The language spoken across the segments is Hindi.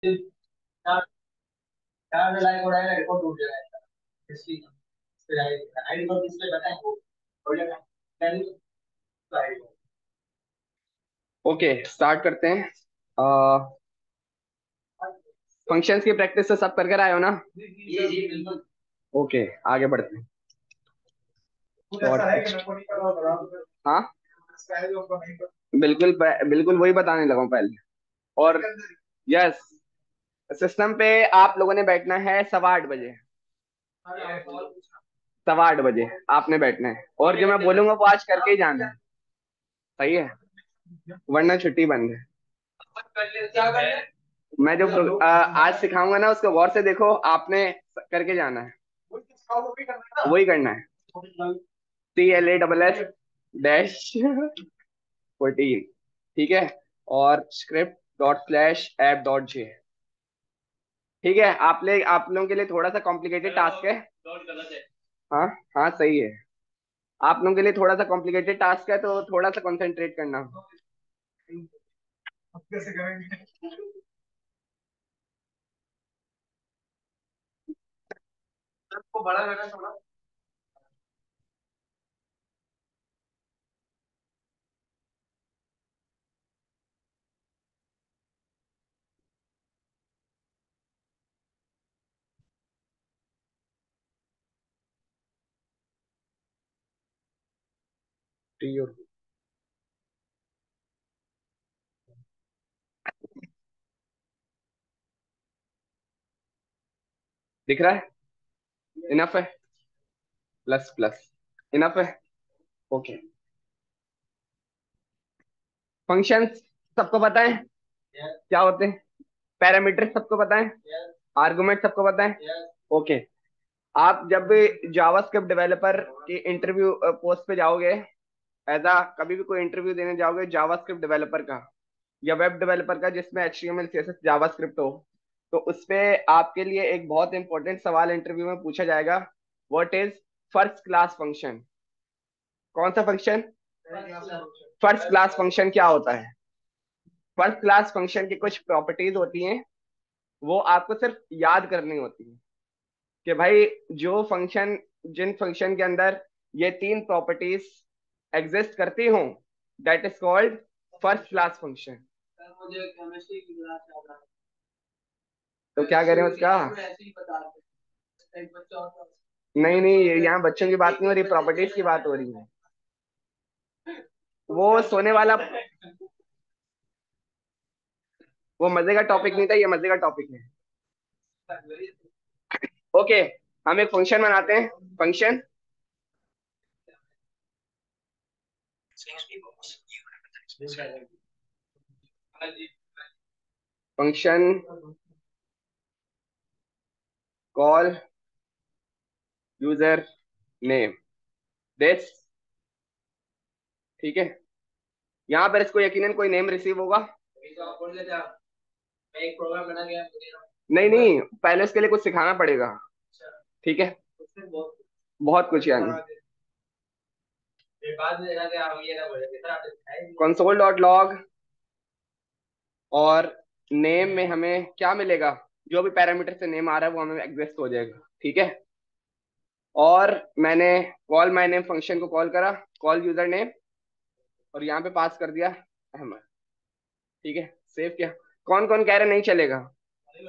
चार चार लाइक हो रहा है, रिकॉर्ड टूट जाएगा इसकी। फिर आईडी को किससे बताएं वो हो जाएगा पहले तो आईडी। ओके, स्टार्ट करते हैं। फंक्शंस की प्रैक्टिस तो सब करके आए हो ना? जी जी बिल्कुल। ओके, आगे बढ़ते हैं। कुछ ऐसा है कि मैं को नहीं कर रहा हूँ। हाँ, स्टाइल को नहीं कर। बिल्कुल बिल्कुल वही बताने लगा हूँ पहले। और यस, सिस्टम पे आप लोगों ने बैठना है 8:15 बजे। 8:15 बजे आपने बैठना है, और जो मैं बोलूंगा वो आज करके ही जाना है। सही है, वरना छुट्टी बंद है। क्या कर ले? मैं जो आज सिखाऊंगा ना उसको गौर से देखो, आपने करके जाना है। वही करना है। CLASS-14, ठीक है। और script dot slash app dot J. ठीक है, आप लोगों के लिए थोड़ा सा कॉम्प्लिकेटेड टास्क है। हाँ, हाँ सही है। आप लोगों के लिए थोड़ा सा कॉम्प्लिकेटेड टास्क है, तो थोड़ा सा कंसंट्रेट करना। कैसे करेंगे? सबको बड़ा करना थोड़ा। दिख रहा है? इनफ है? प्लस प्लस इनफ है? ओके। फंक्शंस सबको पता है क्या होते हैं? पैरामीटर सबको पता है? आर्गुमेंट सबको पता है? ओके। आप जब भी जावास्क्रिप्ट डेवलपर की इंटरव्यू पोस्ट पे जाओगे, एज आ कभी भी कोई इंटरव्यू देने जाओगे जावास्क्रिप्ट डेवलपर का या वेब डेवलपर का जिसमें HTML CSS जावास्क्रिप्ट हो, तो उसपे आपके लिए एक बहुत इंपॉर्टेंट सवाल इंटरव्यू में पूछा जाएगा। What is first class function? कौन सा फंक्शन? फर्स्ट क्लास फंक्शन क्या होता है? फर्स्ट क्लास फंक्शन की कुछ प्रॉपर्टीज होती हैं, वो आपको सिर्फ याद करनी होती है कि भाई जो फंक्शन, जिन फंक्शन के अंदर ये 3 प्रॉपर्टीज एग्जिस्ट करती हों, that is called first class function. मुझे केमिस्ट्री की क्लास चल रहा है। तो क्या करें उसका? ऐसे ही बता रहे एक बच्चा होता है। नहीं नहीं, यहाँ बच्चों की बात नहीं हो रही, प्रॉपर्टीज की बात हो रही है। वो सोने वाला, वो मजे का टॉपिक नहीं था, ये मजे का टॉपिक है। ओके, हम एक फंक्शन बनाते हैं। Function function call user name this, ठीक है। यहाँ पर इसको यकीनन कोई नेम रिसीव होगा। एक प्रोग्राम बना गया। नहीं नहीं, पहले इसके लिए कुछ सिखाना पड़ेगा, ठीक है। बहुत कुछ यानी। बाद में देखा कि हम ये ना बोले कितना आपने सिखाया ही कंसोल डॉट लॉग, और नेम में हमें क्या मिलेगा? जो भी पैरामीटर से नेम आ रहा है वो हमें एग्जिस्ट हो जाएगा, ठीक है। और मैंने कॉल माय नेम फंक्शन को कॉल करा, कॉल यूजर नेम, और यहाँ पे पास कर दिया अहमद, ठीक है। सेव किया। कौन कौन कह रहे नहीं चलेगा? नहीं।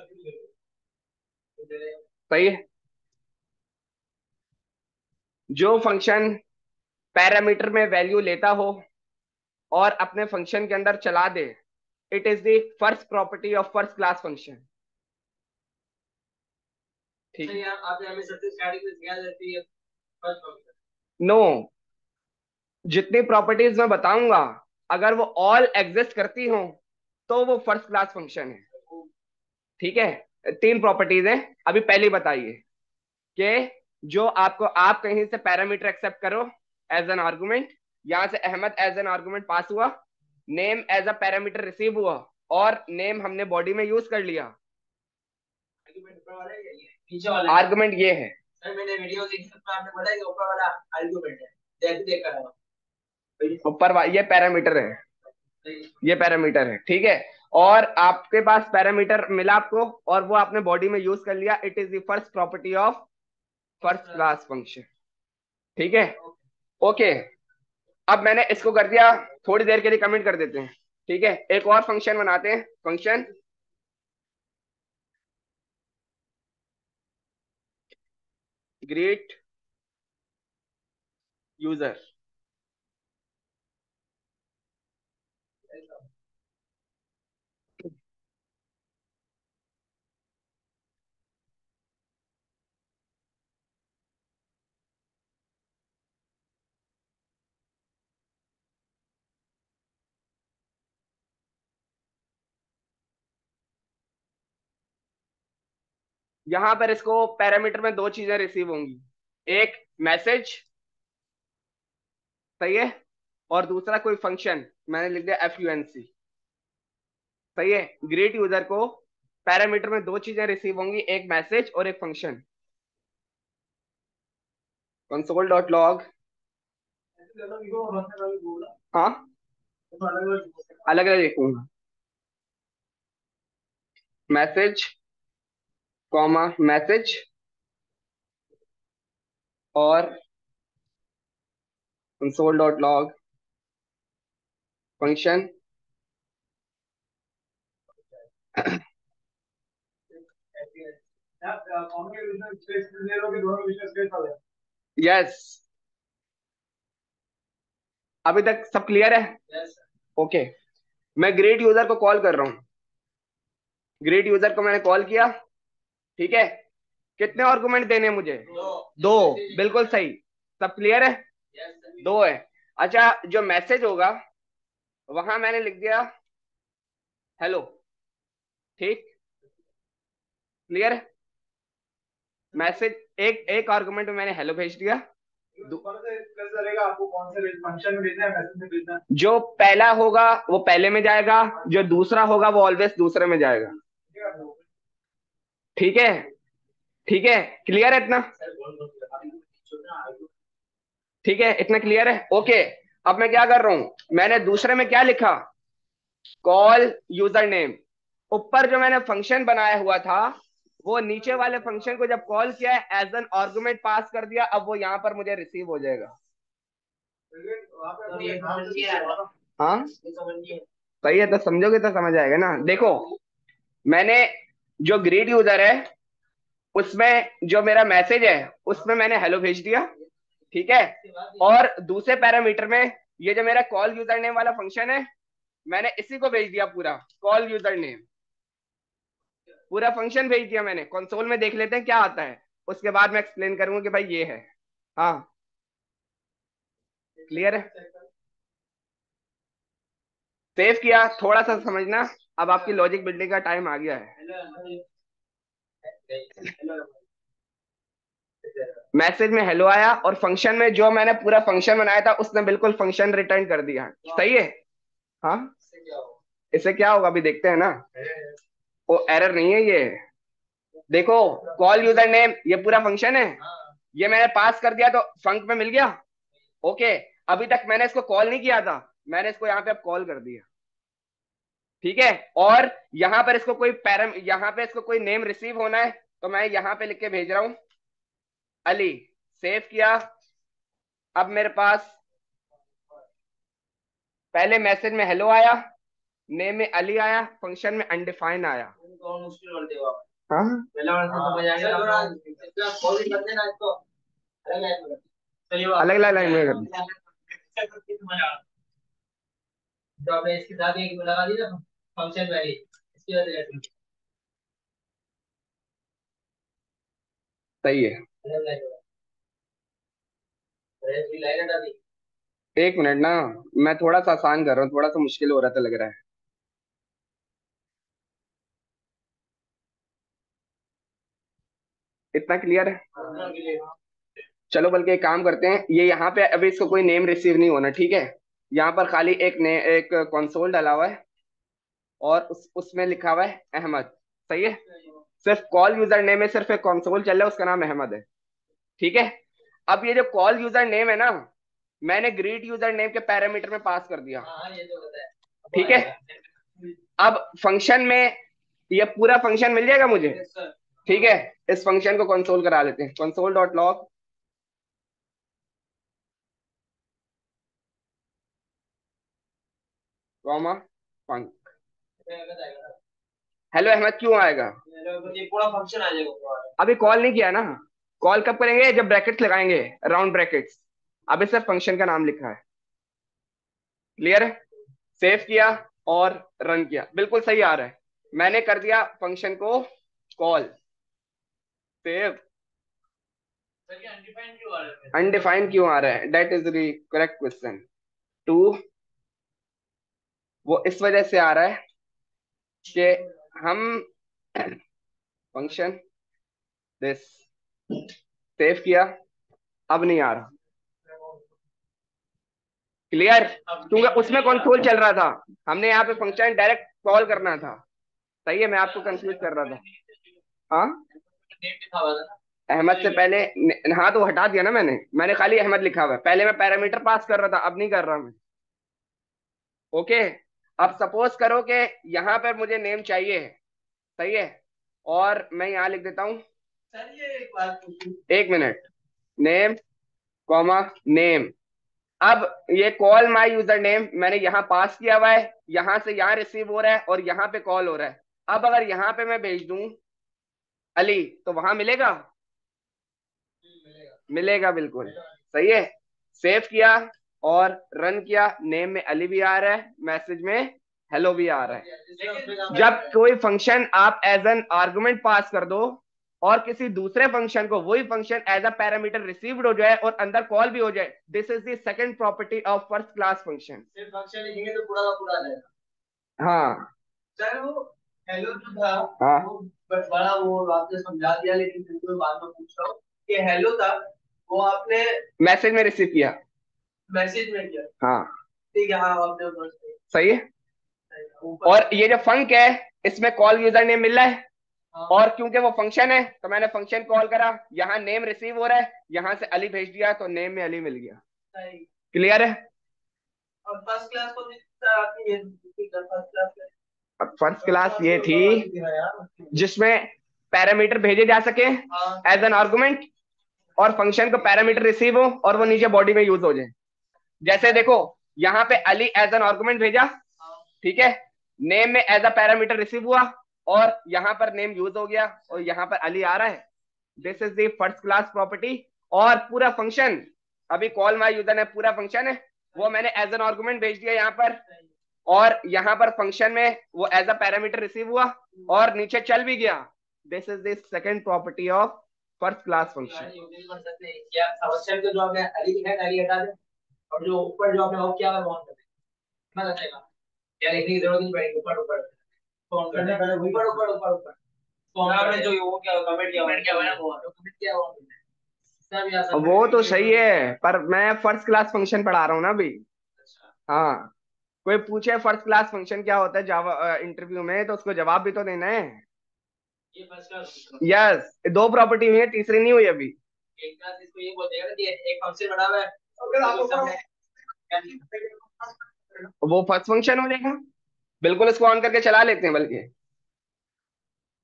सही है। जो फंक्शन पैरामीटर में वैल्यू लेता हो और अपने फंक्शन के अंदर चला दे, it is the first property of first class function, ठीक है। आपने हमें सबसे स्टार्टिंग में सिखा देती है फर्स्ट फंक्शन। नो, जितनी प्रॉपर्टीज मैं बताऊंगा अगर वो ऑल एग्जिस्ट करती हो तो वो फर्स्ट क्लास फंक्शन है, ठीक है। 3 प्रॉपर्टीज हैं, अभी पहली बताइए कि जो आपको, आप कहीं से पैरामीटर एक्सेप्ट करो एज एन आर्गुमेंट, यहां से Ahmed as an argument pass हुआ, name as a parameter receive हुआ, और नेम हमने बॉडी में यूज कर लिया। आर्गुमेंट ऊपर वाला है या ये नीचे वाला है? आर्गुमेंट ये है। सर मैंने वीडियो देखी उसमें आपने बोला कि ऊपर वाला आर्गुमेंट है। जैसे देख कर आया। ये पैरामीटर है, ये पैरामीटर है, ठीक है। और आपके पास पैरामीटर मिला आपको और वो आपने बॉडी में यूज कर लिया, it is the first property of first class function. ठीक है, ओके। अब मैंने इसको कर दिया, थोड़ी देर के लिए कमेंट कर देते हैं। ठीक है, एक और फंक्शन बनाते हैं, फंक्शन ग्रीट यूजर। यहां पर इसको पैरामीटर में दो चीजें रिसीव होंगी, एक मैसेज, सही है, और दूसरा कोई फंक्शन, मैंने लिख दिया FUNC। सही है, ग्रीट यूजर को पैरामीटर में दो चीजें रिसीव होंगी, एक मैसेज और एक फंक्शन। कंसोल डॉट लॉग, हाँ अलग अलग लिखूंगा, मैसेज कॉमा मैसेज और console dot log function. Yes, अभी तक सब क्लियर है? ओके, मैं ग्रेट यूजर को कॉल कर रहा हूँ, ग्रेट यूजर को मैंने कॉल किया। ठीक है, कितने आर्गुमेंट देने हैं मुझे? दो, बिल्कुल सही, सब क्लियर है, दो है। अच्छा, जो मैसेज होगा वहां मैंने लिख दिया हेलो। ठीक, क्लियर है, मैसेज एक एक आर्गुमेंट में मैंने हेलो भेज दिया। आपको कौन से फंक्शन में भेजना है, मैसेज में भेजना है? जो पहला होगा वो पहले में जाएगा, जो दूसरा होगा वो ऑलवेज दूसरे में जाएगा। ठीक है, ठीक है, क्लियर है इतना? ठीक है, इतना क्लियर है, ओके। अब मैं क्या कर रहा हूं, मैंने दूसरे में क्या लिखा, कॉल यूजर नेम। ऊपर जो मैंने फंक्शन बनाया हुआ था वो नीचे वाले फंक्शन को जब कॉल किया एज एन आर्गुमेंट पास कर दिया, अब वो यहां पर मुझे रिसीव हो जाएगा। हाँ सही है, तो समझोगे तो समझ आएगा ना। देखो, मैंने जो ग्रीड यूजर है उसमें जो मेरा मैसेज है उसमें मैंने हेलो भेज दिया। ठीक है, और दूसरे पैरामीटर में ये जो मेरा कॉल यूजर नेम वाला फंक्शन है मैंने इसी को भेज दिया, पूरा कॉल यूजर नेम, पूरा फंक्शन भेज दिया मैंने। कंसोल में देख लेते हैं क्या आता है, उसके बाद मैं एक्सप्लेन करूंगा कि भाई ये है। हाँ, क्लियर है, सेव किया, थोड़ा सा समझना, अब आपकी लॉजिक बिल्डिंग का टाइम आ गया है। मैसेज में हेलो आया और फंक्शन में जो मैंने पूरा फंक्शन बनाया था उसने बिल्कुल फंक्शन रिटर्न कर दिया, सही है। हाँ, इससे क्या होगा अभी देखते हैं ना, वो एरर नहीं है ये। देखो, कॉल यूजर नेम ये पूरा फंक्शन है, ये मैंने पास कर दिया तो फंक में मिल गया। ओके, अभी तक मैंने इसको कॉल नहीं किया था, मैंने इसको यहाँ पे अब कॉल कर दिया। ठीक है, और यहाँ पर इसको कोई पैरम, यहाँ पे इसको कोई नेम रिसीव होना है तो मैं यहाँ पे लिख के भेज रहा हूँ अली। सेव किया, अब मेरे पास पहले मैसेज में हेलो आया, नेम में अली आया, फंक्शन में अनडिफाइन आया। हाँ, अलग अलग लाइन में कर, जो आपने इसके साथ एक लगा दी ना फंक्शन वैल्यू, इसकी वजह से सही है। एक मिनट ना, मैं थोड़ा सा आसान कर रहा हूँ, थोड़ा सा मुश्किल हो रहा था लग रहा है। इतना क्लियर है? चलो बल्कि एक काम करते हैं, ये यहाँ पे अभी इसको कोई नेम रिसीव नहीं होना, ठीक है। यहाँ पर खाली एक कंसोल डाला हुआ है और उसमें लिखा हुआ है अहमद, सही है। सिर्फ कॉल यूजर नेम में सिर्फ एक कंसोल चल रहा है, उसका नाम अहमद है। ठीक है, अब ये जो कॉल यूजर नेम है ना, मैंने ग्रीट यूजर नेम के पैरामीटर में पास कर दिया। ठीक है, अब फंक्शन में ये पूरा फंक्शन मिल जाएगा मुझे। ठीक है, इस फंक्शन को कंसोल करा लेते हैं। कंसोल डॉट लॉग कॉमा फंक। हेलो अहमद क्यों आएगा? ये पूरा फंक्शन आ जाएगा। अभी कॉल नहीं किया ना। कॉल कब करेंगे? जब ब्रैकेट्स लगाएंगे, राउंड ब्रैकेट्स। अभी सिर्फ फंक्शन का नाम लिखा है। क्लियर है? सेव किया और रन किया, बिल्कुल सही आ रहा है। मैंने कर दिया फंक्शन को कॉल। सेव। अनडिफाइंड क्यों आ रहा है? That is the correct question too. वो इस वजह से आ रहा है कि हम फंक्शन दिस सेव किया, अब नहीं आ रहा। क्लियर? क्योंकि उसमें कंट्रोल चल रहा था, हमने यहाँ पे फंक्शन डायरेक्ट कॉल करना था। सही है, मैं आपको कंफ्यूज कर रहा था। हाँ, अहमद से पहले हाँ तो हटा दिया ना मैंने खाली अहमद लिखा हुआ है। पहले मैं पैरामीटर पास कर रहा था, अब नहीं कर रहा मैं। ओके। अब सपोज करो कि यहाँ पर मुझे नेम चाहिए। सही है, और मैं यहाँ लिख देता हूँ। सर ये एक बात पूछूं। एक मिनट। Name comma name. अब ये कॉल माय यूजर नेम मैंने यहाँ पास किया हुआ है, यहाँ से यहाँ रिसीव हो रहा है और यहाँ पे कॉल हो रहा है। अब अगर यहाँ पे मैं भेज दूं अली, तो वहां मिलेगा? मिलेगा, बिल्कुल सही है। सेव किया और रन किया, नेम में अली भी आ रहा है, मैसेज में हेलो भी आ रहा है। जब कोई फंक्शन आप एज एन आर्गुमेंट पास कर दो और किसी दूसरे फंक्शन को वही function as a parameter received हो जाए और अंदर कॉल भी हो जाए, this is the second property of first class function. सिर्फ फंक्शन लिखेंगे तो पूरा का पूरा आ जाएगा। हाँ सर वो हेलो जो था, हाँ वो बड़ा वो आपने समझा दिया, लेकिन बिल्कुल बाद में पूछ रहा हूँ कि हेलो था वो आपने मैसेज में रिसीव किया। मैसेज में किया। हाँ ठीक है, हाँ आपने ऊपर से सही है। ऊपर। और ये जो फंक है इसमें कॉल यूजर नेम मिल रहा है, हाँ। और क्योंकि वो फंक्शन है तो मैंने फंक्शन कॉल करा, यहाँ नेम रिसीव हो रहा है, यहाँ से अली भेज दिया तो नेम में अली मिल गया। सही। क्लियर है? और फर्स्ट क्लास को भी सर आपने ये फर्स्ट क्लास में अब फर्स्ट क्लास ये थी जिसमें पैरामीटर भेजे जा सके एज एन आर्गुमेंट, और फंक्शन को पैरामीटर रिसीव हो और वो नीचे बॉडी में यूज हो जाए। जैसे देखो, यहाँ पे अली एज एन आर्गुमेंट भेजा, ठीक है, नेम में एज अ पैरामीटर रिसीव हुआ और यहाँ पर नेम यूज हो गया और यहाँ पर अली आ रहा है। This is the first class property. और पूरा फंक्शन, अभी कॉल माय यूजर है, पूरा फंक्शन है, वो मैंने एज एन आर्गुमेंट भेज दिया यहाँ पर, और यहाँ पर फंक्शन में वो एज अ पैरामीटर रिसीव हुआ और नीचे चल भी गया। This is the second property of first class function. Function को जो आपने अली लिखा है अली हटा दे, और जो ऊपर जो आपने वो किया है वो ऑन कर दे। मैं बताएगा क्या लिखने की जरूरत नहीं पड़ेगी। ऊपर ऊपर फोन करने पहले ऊपर ऊपर ऊपर ऊपर आपने जो वो क्या कमेंट किया हुआ है वो कमेंट किया हुआ है। वो तो सही है, पर मैं फर्स्ट क्लास फंक्शन पढ़ा रहा हूँ ना अभी। हाँ, कोई पूछे फर्स्ट क्लास फंक्शन क्या होता है जावा इंटरव्यू में, तो उसको जवाब भी तो देना है। ये फर्स्ट क्लास। यस, दो प्रॉपर्टी हुई है, तीसरी नहीं हुई अभी। एक क्लास इसको ये बोलते हैं कि एक फंक्शन बना हुआ है, अगर आपको वो फर्स्ट फंक्शन हो जाएगा। बिल्कुल, इसको ऑन करके चला लेते हैं बल्कि।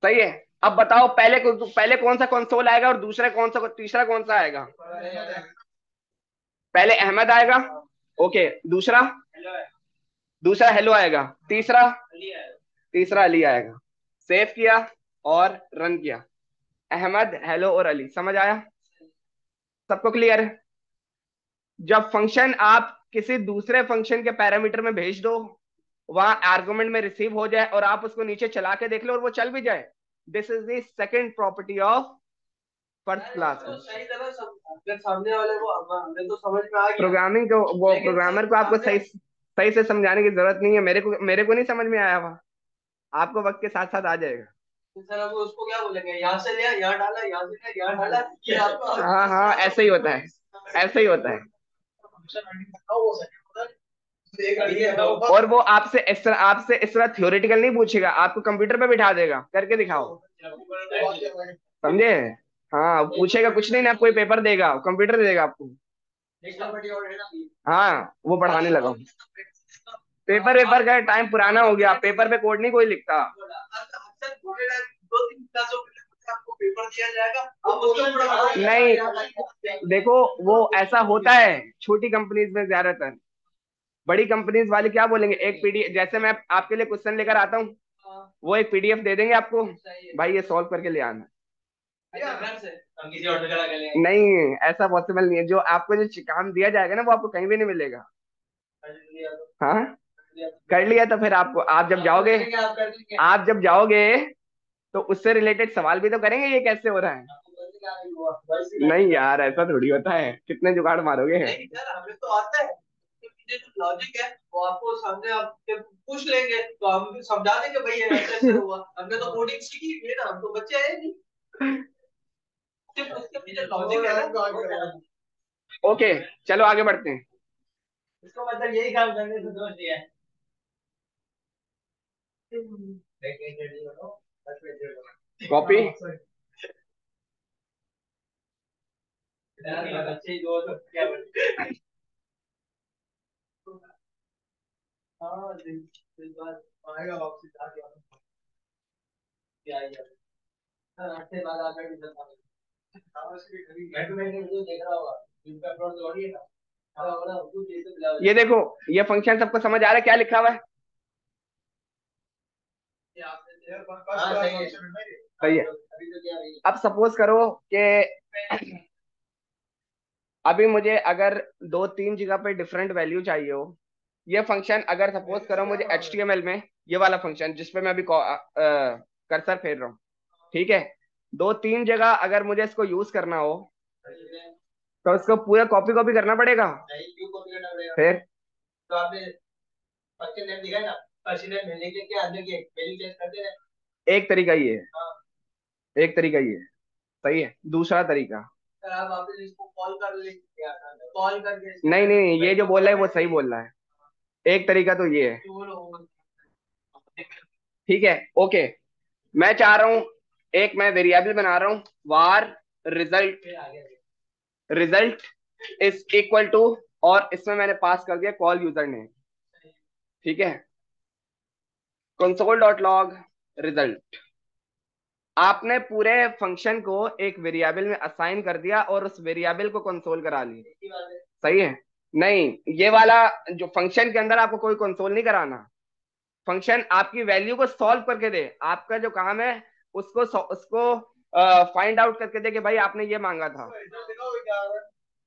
सही है। अब बताओ, पहले कौन सा कंसोल आएगा और दूसरा कौन सा, तीसरा कौन सा आएगा? पहले अहमद आएगा। ओके, दूसरा दूसरा हेलो आएगा, तीसरा तीसरा अली आएगा। सेव किया और रन किया, अहमद हेलो और अली। समझ आया? सबको क्लियर है? जब फंक्शन आप किसी दूसरे फंक्शन के पैरामीटर में भेज दो, वहां आर्गुमेंट में रिसीव हो जाए और आप उसको नीचे चला के देख लो और वो चल भी जाए, this is the second property of first class. सही तरह अगर सामने वाले को हमें तो समझ में आ गया प्रोग्रामिंग को, वो प्रोग्रामर को आपको सही सही से समझाने की जरूरत नहीं है। मेरे को नहीं समझ में आया हुआ, आपको वक्त के साथ साथ आ जाएगा। तो सर अब उसको क्या बोलेंगे, यहाँ से लिया यहाँ डाला, यहाँ से लिया यहाँ डाला, ये आपको हाँ हाँ, ऐसे ही होता है, ऐसे ही होता है। और वो आपसे इस तरह थ्योरेटिकल नहीं पूछेगा, आपको कंप्यूटर पे बिठा देगा, करके दिखाओ। समझे? हाँ, पूछेगा कुछ नहीं ना, कोई पेपर देगा, कंप्यूटर देगा आपको। हाँ, वो पढ़ाने लगा हूँ। पेपर वेपर का टाइम पुराना हो गया, पेपर पे कोड नहीं कोई लिखता। आपको पेपर दिया जाएगा, आप उसको नहीं देखो, वो ऐसा होता है छोटी कंपनीज में ज्यादातर। बड़ी कंपनीज वाले क्या बोलेंगे, एक पीडीएफ, जैसे मैं आपके लिए क्वेश्चन लेकर आता हूँ, वो एक पीडीएफ दे देंगे आपको, भाई ये सॉल्व करके ले आना। नहीं, ऐसा पॉसिबल नहीं है। जो आपको जो काम दिया जाएगा ना, वो आपको कहीं भी नहीं मिलेगा। हाँ, कर लिया तो फिर आपको, आप जब जाओगे तो उससे रिलेटेड सवाल भी तो करेंगे, ये कैसे हो रहा है। नहीं यार, ऐसा थोड़ी होता है, कितने जुगाड़ मारोगे। नहीं सर, हमें तो आता है, जो लॉजिक है वो आपको सामने आप पूछ लेंगे तो हम भी समझा देंगे, भाई ये ऐसे ऐसे हुआ। हमने तो कोडिंग सीखी है ना, हम तो बच्चे हैं नहीं। सिर्फ उसके पीछे लॉजिक है ना। ओके, चलो आगे बढ़ते हैं। इसका मतलब यही काम करने से दोष दिया है। कॉपी अच्छे दो तो क्या बोले। हाँ इस बार आएगा वापसी आगे क्या आएगा। हाँ, 8 से बाद आकर भी चलता है। हाँ, उसकी खरीद मैं तो देख रहा होगा, इनका अपलोड तो हो रही है ना। हाँ वाला कुछ ये तो मिला। ये देखो, ये फंक्शन सबको समझ आ रहा है, क्या लिखा हुआ है। हाँ सही है, सही है। अब सपोज करो कि अभी मुझे अगर 2-3 जगह पे डिफरेंट वैल्यू चाहिए हो, ये फंक्शन अगर सपोज करो मुझे HTML में, ये वाला फंक्शन जिसपे मैं अभी कर्सर फेर रहा हूँ, ठीक है, 2-3 जगह अगर मुझे इसको यूज करना हो तो इसको पूरा कॉपी कॉपी करना पड़ेगा। क्यों कॉपी करना पड़ेगा? फिर तो आपने फंक्शन नेम दिखा है ना, फंक्शन नेम में लिख के आगे की वैल्यू चेंज करते हैं। एक तरीका ये है, हाँ एक तरीका ये है, सही है। दूसरा तरीका, सर, आप वापस इसको कॉल कर ले, कॉल करके नहीं नहीं, ये जो बोल रहा है वो सही बोल रहा है। एक तरीका तो ये है, ठीक है। ओके, मैं चाह रहा हूं, एक मैं वेरिएबल बना रहा हूं, var result, result is equal to, और इसमें मैंने पास कर दिया कॉल यूजर नेम, ठीक है, कंसोल डॉट लॉग रिजल्ट। आपने पूरे फंक्शन को एक वेरिएबल में असाइन कर दिया और उस वेरिएबल को कंसोल करा लिया, सही है। नहीं, ये वाला जो फंक्शन के अंदर आपको कोई कंसोल नहीं कराना, फंक्शन आपकी वैल्यू को सॉल्व करके दे, आपका जो काम है उसको उसको फाइंड आउट करके दे कि भाई आपने ये मांगा था।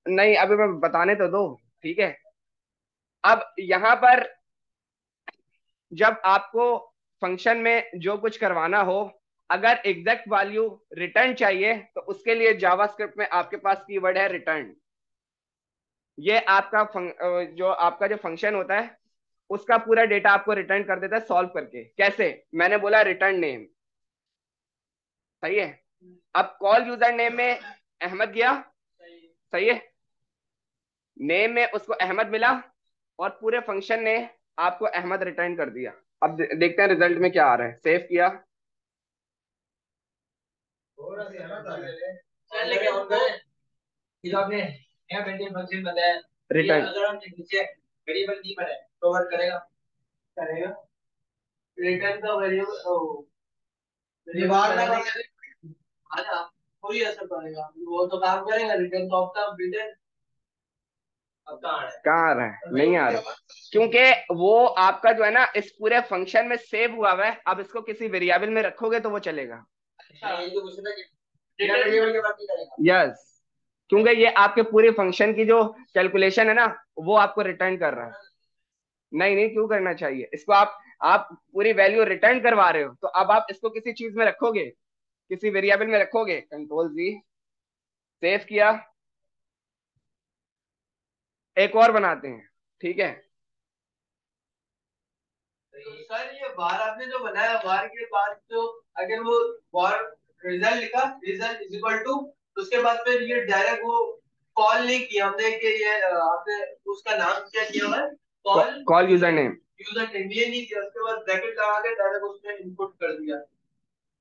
नहीं, अभी मैं बताने तो दो, ठीक है। अब यहां पर जब आपको फंक्शन में जो कुछ करवाना हो, अगर एग्जैक्ट वैल्यू रिटर्न चाहिए तो उसके लिए जावास्क्रिप्ट में आपके पास कीवर्ड है रिटर्न। ये आपका जो आपका जो फंक्शन होता है उसका पूरा डेटा आपको रिटर्न कर देता है सॉल्व करके। कैसे, मैंने बोला रिटर्न नेम, सही है। अब कॉल यूजर नेम में अहमद गया, सही है, नेम में उसको अहमद मिला और पूरे फंक्शन ने आपको अहमद रिटर्न कर दिया। अब देखते हैं रिजल्ट में क्या आ रहा है। सेव किया, सर लेकिन जो आपने नया मेंटेन फंक्शन बताया, रिटर्न, अगर हम नीचे वेरिएबल नहीं बनाए तो वर्क करेगा? करेगा। रिटर्न का वेरिएबल दिमाग में आना कोई असर पड़ेगा, वो तो काम करेगा, रिटर्न तो आपका रिटर्न अब कहाँ आ रहा है, नहीं आ रहा, क्योंकि वो आपका जो है ना इस पूरे फंक्शन में सेव हुआ हुआ है। अब इसको किसी वेरिएबल में रखोगे तो वो चलेगा। यस, क्योंकि ये आपके पूरे फंक्शन की जो कैलकुलेशन है ना वो आपको रिटर्न कर रहा है। नहीं नहीं, क्यों करना चाहिए इसको, आप पूरी वैल्यू रिटर्न करवा रहे हो तो अब आप इसको किसी चीज में रखोगे, किसी वेरिएबल में रखोगे। कंट्रोल जी, सेव किया, एक और बनाते हैं, ठीक है। तो सर ये बार आपने जो बनाया, बार के बाद जो अगर वो बार रिजल्ट लिखा, रिजल्ट इज इक्वल टू, उसके बाद फिर ये डायरेक्ट वो कॉल नहीं किया हमने कि ये आपने उसका नाम क्या किया है, call user name, user name ये नहीं किया, उसके बाद ब्रैकेट लगा के डायरेक्ट उसमें इनपुट कर दिया।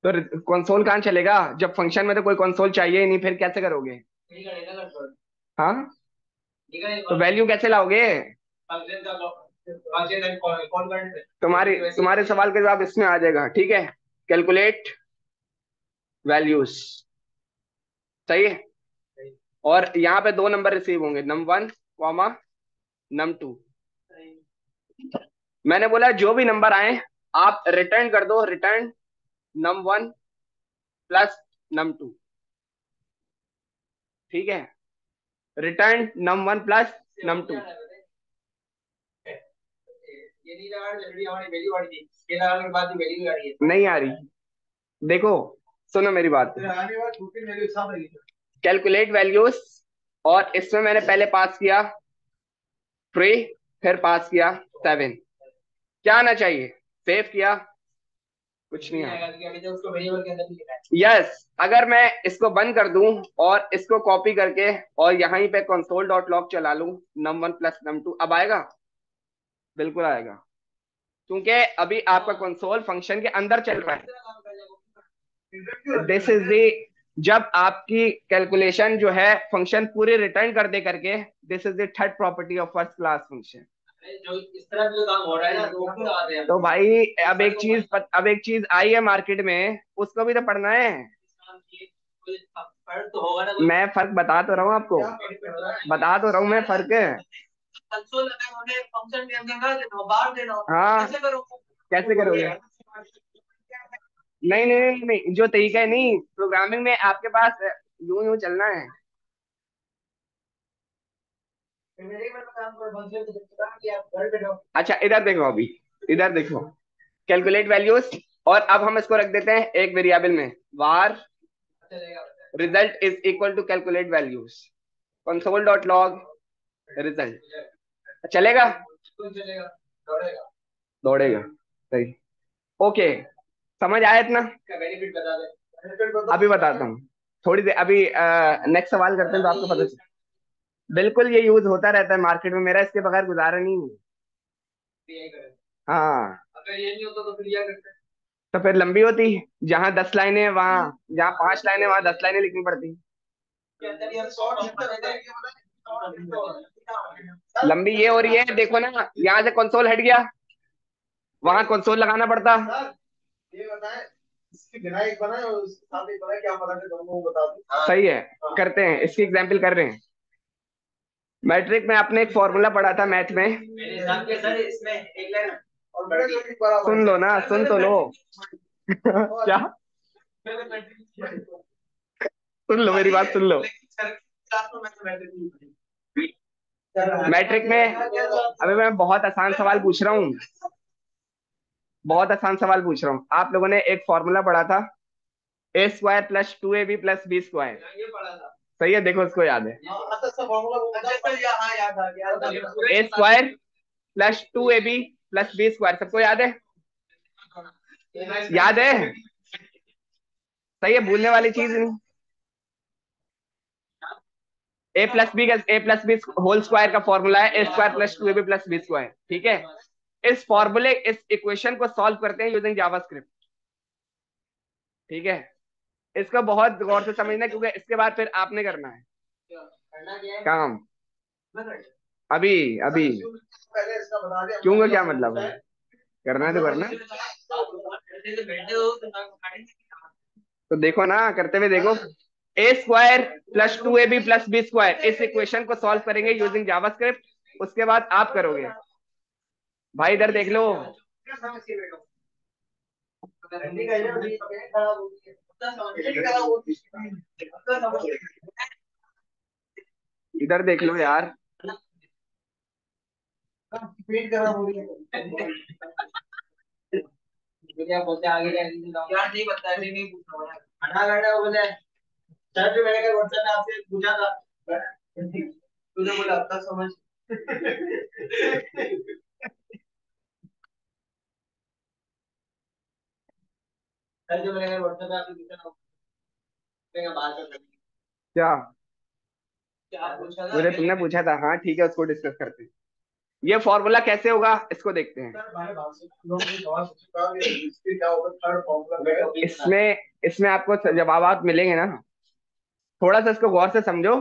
तो कंसोल कहाँ चलेगा जब फंक्शन में तो कोई कंसोल चाहिए ही नहीं, फिर कैसे करोगे। नहीं करेगा कंट्रोल, हाँ, तो वैल्यू कैसे लाओगे। फंक्शन का तुम्हारे सवाल का जवाब इसमें आ जाएगा, ठीक है। कैलकुलेट वैल्यूज, सही है। और यहाँ पे दो नंबर रिसीव होंगे, num1 कॉमा num2। मैंने बोला जो भी नंबर आए आप रिटर्न कर दो, रिटर्न num1 प्लस num2, ठीक है। Return num1 plus num2। ये नहीं लगा जल्दी हमारी वैल्यू बढ़ गई, ये लगाने के बाद भी वैल्यू आ रही है। नहीं आ रही, देखो सुनो मेरी बात। कैलकुलेट वैल्यूज, और इसमें मैंने पहले पास किया 3, फिर पास किया 7। क्या आना चाहिए? सेव किया, कुछ नहीं आया। यस, अगर मैं इसको बंद कर दूं और इसको कॉपी करके और यहीं पे कंसोल डॉट लॉग चला लूं, num1 प्लस num2, अब आएगा? बिल्कुल आएगा, क्योंकि अभी आपका कंसोल फंक्शन के अंदर चल रहा है। दिस इज दी, जब आपकी कैलकुलेशन जो है फंक्शन पूरे रिटर्न कर दे करके, this is the third property of first class function. जो इस तरह जो काम हो रहा है ना, तो भाई अब एक चीज आई है मार्केट में, उसको भी तो पढ़ना है। फर्क तो होगा ना। मैं फर्क बता तो रहा हूँ आपको, बता तो रहा हूँ मैं फर्क। कंसोल फंक्शन के अंदर ना देना, बाहर देना। हाँ, कैसे करोगे? कैसे करोगे? नहीं नहीं नहीं नहीं, जो तरीका है, नहीं प्रोग्रामिंग में आपके पास यूं यूं चलना है। अच्छा इधर देखो, अभी इधर देखो, कैलकुलेट वैल्यूज, और अब हम इसको रख देते हैं एक वेरिएबल में, var result is equal to calculate values, console dot log result. चलेगा? दौड़ेगा, सही। ओके, समझ आया इतना? बेनिफिट बता दे। अभी बताता हूँ, थोड़ी देर, अभी नेक्स्ट सवाल करते हैं तो आपको पता चल। बिल्कुल, ये यूज होता रहता है मार्केट में, मेरा इसके बगैर गुजारा नहीं है। हाँ, अगर ये नहीं होता तो फिर क्या करते? तो फिर लंबी होती, जहाँ 10 लाइनें वहां, जहाँ 5 लाइनें वहां 10 लाइनें लिखनी पड़ती। लंबी ये हो रही है, देखो ना, यहाँ से कंसोल हट गया, वहां कंसोल लगाना पड़ता। ये बताएं, इसकी बिना एक बनाए और उसके साथ एक बनाए, क्या फर्क है दोनों को बता दो। सही है, करते हैं, इसकी एग्जाम्पल कर रहे हैं। मैट्रिक में आपने एक फॉर्मूला पढ़ा था मैथ में, मेरे हिसाब के सर इसमें एक लाइन सुन लो ना, सुन तो लो। क्या? सुन लो मेरी बात, सुन लो। मैट्रिक में अभी मैं बहुत आसान सवाल पूछ रहा हूँ, बहुत आसान सवाल पूछ रहा हूँ। आप लोगों ने एक फॉर्मूला पढ़ा था, a² plus 2ab plus b²। सही है, देखो इसको याद है, a² plus 2ab plus b², सबको याद है? याद है? सही है, भूलने वाली चीज नहीं। ए प्लस बी होल स्क्वायर का फॉर्मूला है a² plus 2ab plus b², ठीक है। इस फॉर्मूले, इस इक्वेशन को सॉल्व करते हैं यूजिंग जावास्क्रिप्ट, ठीक है। इसको बहुत गौर से समझना, क्योंकि इसके बाद फिर आपने करना है काम। अभी अभी क्यों का क्या मतलब है? करना है तो करना है। तो देखो ना, करते हुए देखो, a² plus 2ab plus b², इस इक्वेशन को सॉल्व करेंगे यूजिंग जावास्क्रिप्ट, उसके बाद आप करोगे। भाई इधर देख लो, इधर देख लो यार। क्या बोलते आगे यार, नहीं बताया, नहीं पूछना खाना खाना बोले सर, जो मैंने कल व्हाट्सएप में आपसे पूछा था, तूने बोला अब तक समझ। सर जो मैंने कल व्हाट्सएप में आपसे पूछा था, मैं बात कर रही। क्या? क्या पूछा था? मुझे तुमने पूछा था, हाँ ठीक है, उसको डिस्कस करते हैं। ये फॉर्मूला कैसे होगा इसको देखते हैं। इसमें इसमें आपको जवाब मिलेंगे ना, थोड़ा सा इसको गौर से समझो,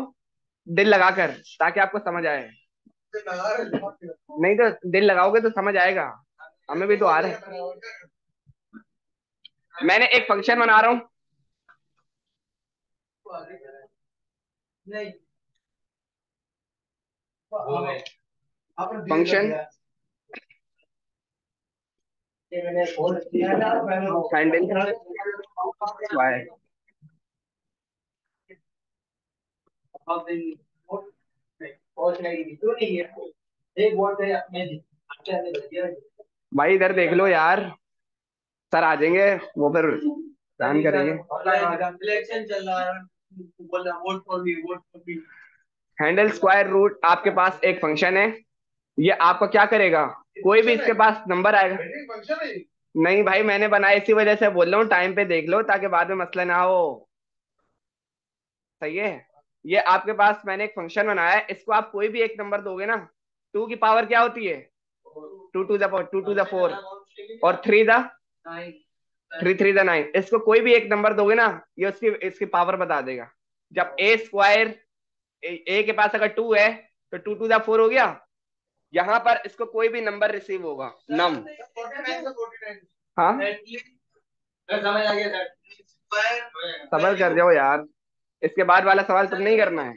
दिल लगाकर, ताकि आपको समझ आए। नहीं तो दिल लगाओगे तो समझ आएगा, हमें भी तो आ रहा है। मैंने एक फंक्शन बना रहा हूं, फंक्शन हैंडल वाई, भाई इधर देख लो यार, सर आ जाएंगे, वो फिर प्लान करेंगे। हैंडल स्क्वायर रूट, आपके पास एक फंक्शन है, ये आपको क्या करेगा, कोई भी इसके पास नंबर आएगा। नहीं भाई मैंने बनाया इसी वजह से बोल रहा हूँ, टाइम पे देख लो ताकि बाद में मसला ना हो। सही है, ये आपके पास मैंने एक फंक्शन बनाया है, इसको आप कोई भी एक नंबर दोगे ना, टू की पावर क्या होती है, टू टू द फोर, और थ्री द नाइन, इसको कोई भी एक नंबर दोगे ना, ये उसकी इसकी पावर बता देगा। जब ए स्क्वायर, ए के पास अगर टू है तो टू टू द फोर हो गया, यहाँ पर इसको कोई भी नंबर रिसीव होगा, नम। हाँ समझ आ गया सर, सबर कर जाओ यार, इसके बाद वाला सवाल तुम नहीं करना है।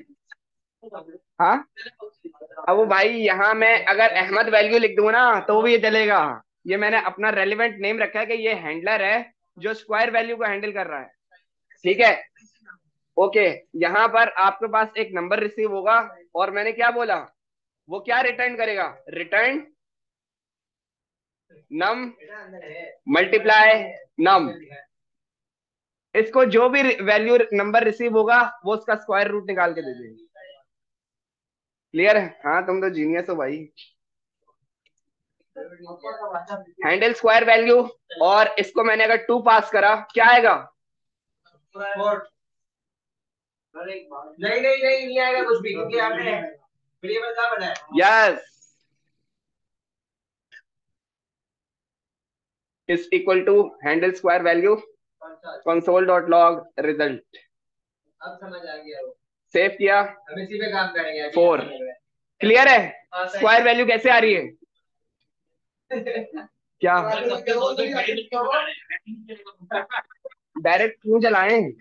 हाँ अब वो भाई यहाँ मैं अगर अहमद वैल्यू लिख दूंगा ना तो भी ये चलेगा, ये मैंने अपना रेलिवेंट नेम रखा है कि ये हैंडलर है जो स्क्वायर वैल्यू को हैंडल कर रहा है। ठीक है, ओके। यहाँ पर आपके पास एक नंबर रिसीव होगा, और मैंने क्या बोला, वो क्या रिटर्न करेगा, रिटर्न नम मल्टीप्लाई नम, इसको जो भी वैल्यू नंबर रिसीव होगा वो उसका स्क्वायर रूट निकाल के दे देंगे। क्लियर है, हाँ तुम तो जीनियस हो भाई। हैंडल स्क्वायर वैल्यू, और इसको मैंने अगर टू पास करा क्या आएगा, नहीं नहीं नहीं नहीं आएगा कुछ भी, क्योंकि आपने वेरिएबल क्या बनाया। Yes, is equal to handle square value console dot log result. अब समझ आ गया, सेव किया, अब इसी पे काम करेंगे। 4 क्लियर है, स्क्वायर वैल्यू कैसे आ रही है क्या, डायरेक्ट क्यों चलाएं,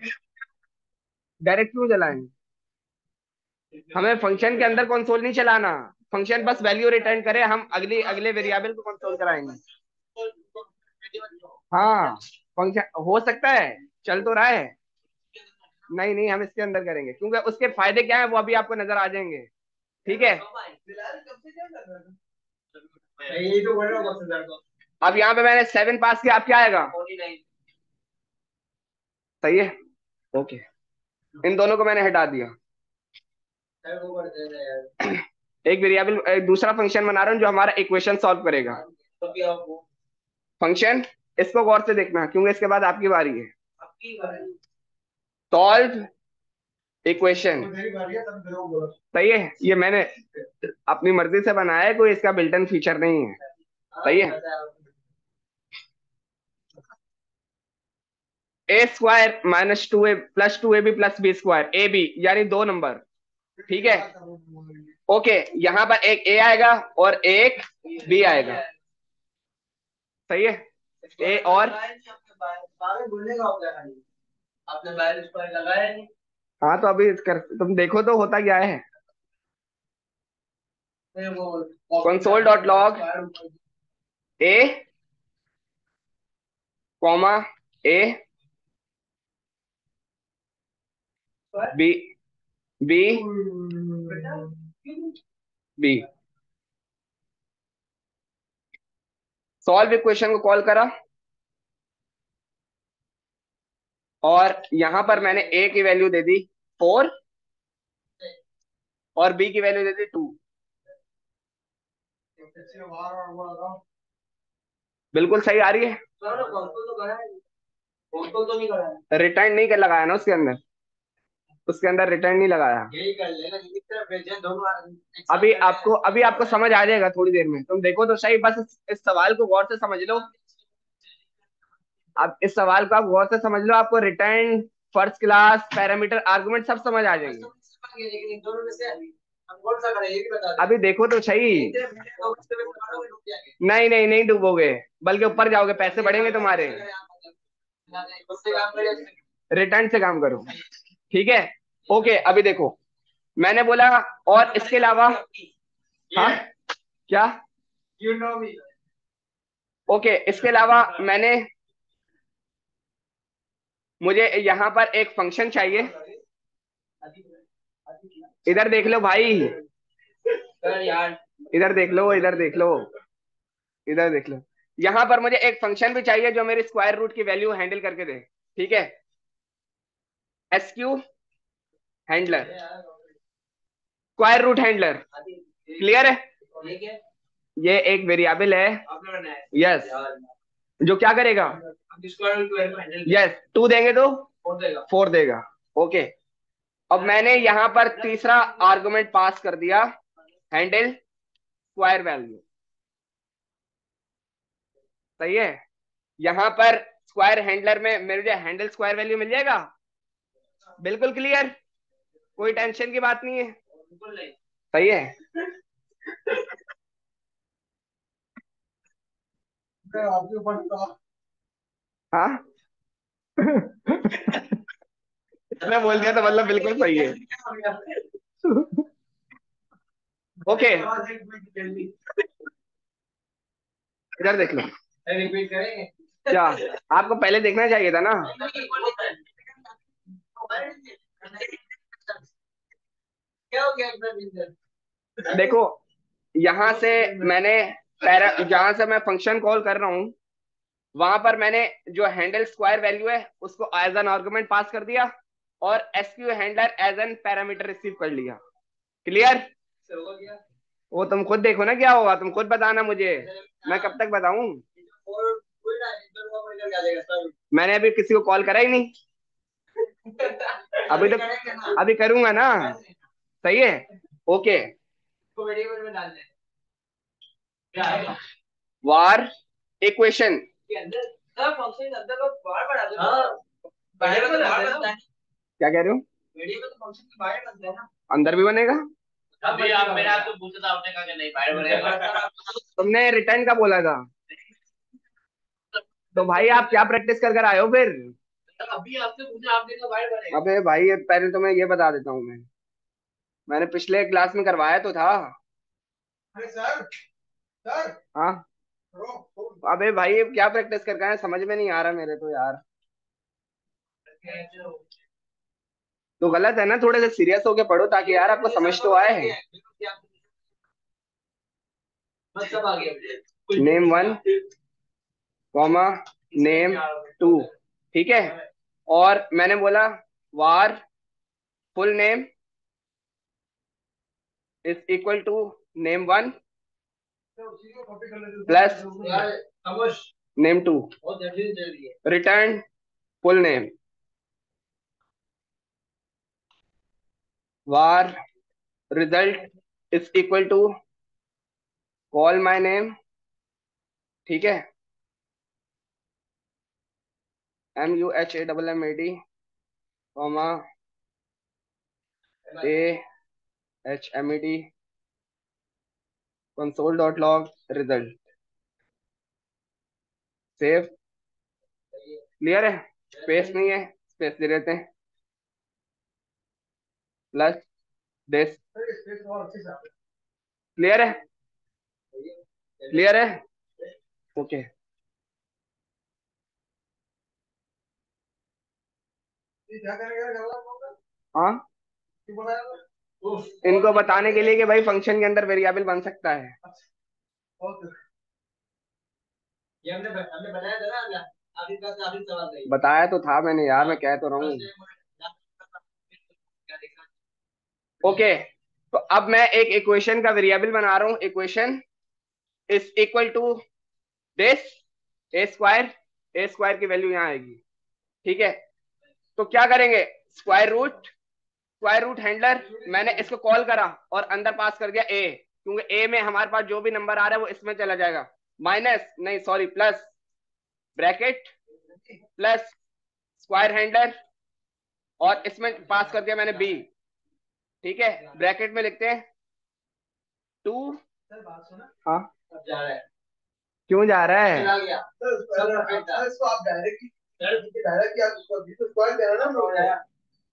डायरेक्ट क्यों चलाएं, हमें फंक्शन के अंदर कंसोल नहीं चलाना, फंक्शन बस वैल्यू रिटर्न करे, हम अगले अगले वेरिएबल को कंसोल कराएंगे। हाँ फंक्शन हो सकता है, चल तो रहा है, नहीं नहीं हम इसके अंदर करेंगे, क्योंकि उसके फायदे क्या है वो अभी आपको नजर आ जाएंगे। ठीक है, अब यहाँ पे मैंने 7 पास किया, अब क्या आएगा, सही है, ओके। इन दोनों को मैंने हटा दिया, एक वेरिएबल, एक दूसरा फंक्शन बना रहा हूँ जो हमारा इक्वेशन सॉल्व करेगा। फंक्शन, इसको गौर से देखना क्योंकि इसके बाद आपकी बारी है। सॉल्व इक्वेशन, सही है, ये मैंने अपनी मर्जी से बनाया है, कोई इसका बिल्ट इन फीचर नहीं है। सही है, A square minus two A plus two A B plus B square, A B यानी दो नंबर। ठीक है, ओके, यहाँ पर एक ए आएगा और एक बी आएगा। सही है, ए और आपने बैलेंस पर लगाया नहीं। हाँ तो अभी कर, तुम देखो तो होता क्या है, console dot log A comma A B B B, solve equation को कॉल करा, और यहां पर मैंने ए की वैल्यू दे दी 4 और बी की वैल्यू दे दी 2। बिल्कुल सही आ रही है, रिटर्न नहीं कर लगाया ना उसके अंदर, उसके अंदर रिटर्न नहीं लगाया। अभी आपको समझ आ जाएगा थोड़ी देर में, तुम देखो तो सही, बस इस सवाल को गौर से समझ लो। अब इस सवाल को आप गौर से समझ लो, आपको return, first class, parameter, argument सब समझ आ जाएंगे। हम कौन सा करें ये भी बता दो। अभी देखो तो सही। नहीं नहीं नहीं डूबोगे, बल्कि ऊपर जाओगे, पैसे बढ़ेंगे तुम्हारे। रिटर्न से काम करो, ठीक है। ओके अभी देखो, मैंने बोला और इसके अलावा, हाँ क्या, यू नो मी। ओके इसके अलावा मैंने, मुझे यहाँ पर एक फंक्शन चाहिए। इधर देख लो भाई, यार इधर देख लो, इधर देख लो, इधर देख लो। यहाँ पर मुझे एक फंक्शन भी चाहिए जो मेरी स्क्वायर रूट की वैल्यू हैंडल करके दे, ठीक है। SQ handler, square root handler, clear है। ये एक वेरिएबल है, यस, जो क्या करेगा, यस 2 देंगे तो 4 देगा, ओके। अब मैंने यहाँ पर तीसरा आर्गुमेंट पास कर दिया, हैंडल स्क्वायर वैल्यू, सही है। यहाँ पर स्क्वायर हैंडलर में मुझे हैंडल स्क्वायर वैल्यू मिल जाएगा, बिल्कुल क्लियर, कोई टेंशन की बात नहीं है, सही है। हाँ मैं बोल दिया तो मतलब बिल्कुल सही है, ओके। इधर देख लो, रिपीट करेंगे क्या आपको पहले देखना चाहिए था ना। क्या हो गया। देखो यहां से मैंने जहां से मैं फंक्शन कॉल कर रहा हूं, वहां पर मैंने जो हैंडल स्क्वायर वैल्यू है उसको एज एन आर्गुमेंट पास कर दिया, और SQ handler as an parameter receive कर लिया, क्लियर। वो तुम खुद देखो ना क्या होगा, तुम खुद बताना मुझे, मैं कब तक बताऊं। मैंने अभी किसी को कॉल करा ही नहीं, अभी तो अभी करूंगा ना, सही है, ओके। वार इक्वेशन, क्या कह रहे हो, अंदर भी बनेगा। अभी आप मेरे आपसे पूछा था, आपने कहा कि नहीं बाहर बनेगा। तुमने रिटर्न का बोला था, तो भाई आप क्या प्रैक्टिस कर कर आए हो फिर। अभी आपसे पूछा, आपने कहा बाहर बनेगा। अबे भाई पहले तो मैं ये बता देता हूँ, मैंने पिछले क्लास में करवाया तो था। अरे सर, सर हाँ अबे भाई ये क्या प्रैक्टिस कर रहे हैं, समझ में नहीं आ रहा मेरे तो यार। तो गलत है ना, थोड़े से सीरियस होके पढ़ो ताकि यार आपको समझ तो आए। नेम 1 कॉमा नेम 2, ठीक है। और मैंने बोला var full name is equal to name 1 प्लस name 2, return full name, var result is equal to call my name, ठीक है, MUHAMMAD comma AHMED console dot log result, save, clear है। स्पेस नहीं है, स्पेस दे देते हैं, प्लस दिस, क्लियर है, क्लियर है, ओके। हाँ इनको बताने के लिए कि भाई फंक्शन के अंदर वेरिएबल बन सकता है। ये हमने बताया था ना, आधी सवाल नहीं बताया तो था मैंने यार, मैं कह तो रहा हूँ, ओके। तो अब मैं एक इक्वेशन का वेरिएबल बना रहा हूँ, equation is equal to this A square की वैल्यू यहाँ आएगी, ठीक है। तो क्या करेंगे, स्क्वायर रूट हैंडलर, मैंने इसको कॉल करा और अंदर पास कर दिया ए, क्योंकि ए में हमारे पास जो भी नंबर आ रहा है वो इसमें चला जाएगा, माइनस नहीं sorry plus bracket plus square handler, और इसमें पास कर दिया मैंने बी, ठीक है। ब्रैकेट में लिखते हैं 2। सर बात सुना। हाँ अब जा रहा है। क्यों जा रहा है? चला गया सर इसको आप डायरेक्ट आप उसको बी तो स्क्वायर दे रहा ना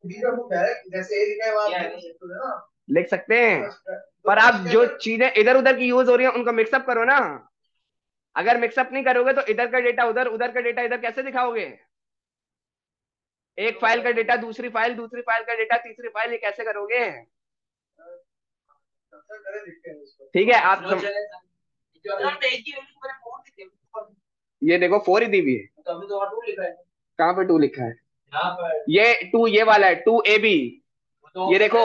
बी का वो डायरेक्ट जैसे ए लिखा है वहां लिख सकते हैं, पर आप जो चीजें इधर उधर की यूज हो रही है उनको मिक्सअप करो ना। अगर मिक्सअप नहीं करोगे तो इधर का डेटा उधर, उधर का डेटा इधर कैसे दिखाओगे? एक फाइल का डेटा दूसरी फाइल, दूसरी फाइल का डेटा तीसरी फाइल, ये कैसे करोगे? ठीक है आप ये देखो 4 ही दी हुई है। कहाँ पे 2 लिखा है? ये 2 ये वाला है 2ab। ये देखो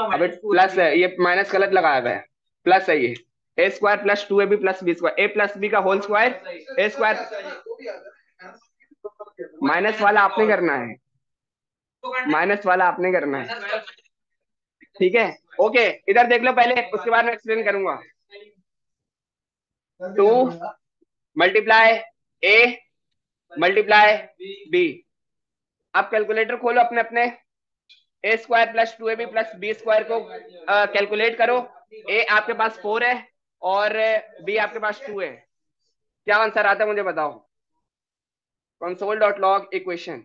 अबे प्लस है, ये माइनस गलत लगाया हुआ है, प्लस है ये A square plus 2ab plus B square, A plus B का whole square A square. Minus वाला आपने करना है, माइनस वाला आपने करना है। ठीक है ओके, इधर देख लो पहले, उसके बाद मैं एक्सप्लेन करूंगा। 2 मल्टीप्लाई ए मल्टीप्लाई बी। अब कैलकुलेटर खोलो अपने अपने, A square plus 2ab plus B square को कैलकुलेट करो। ए आपके पास 4 है और बी आपके पास 2 है। क्या आंसर आता है मुझे बताओ? Console dot log equation.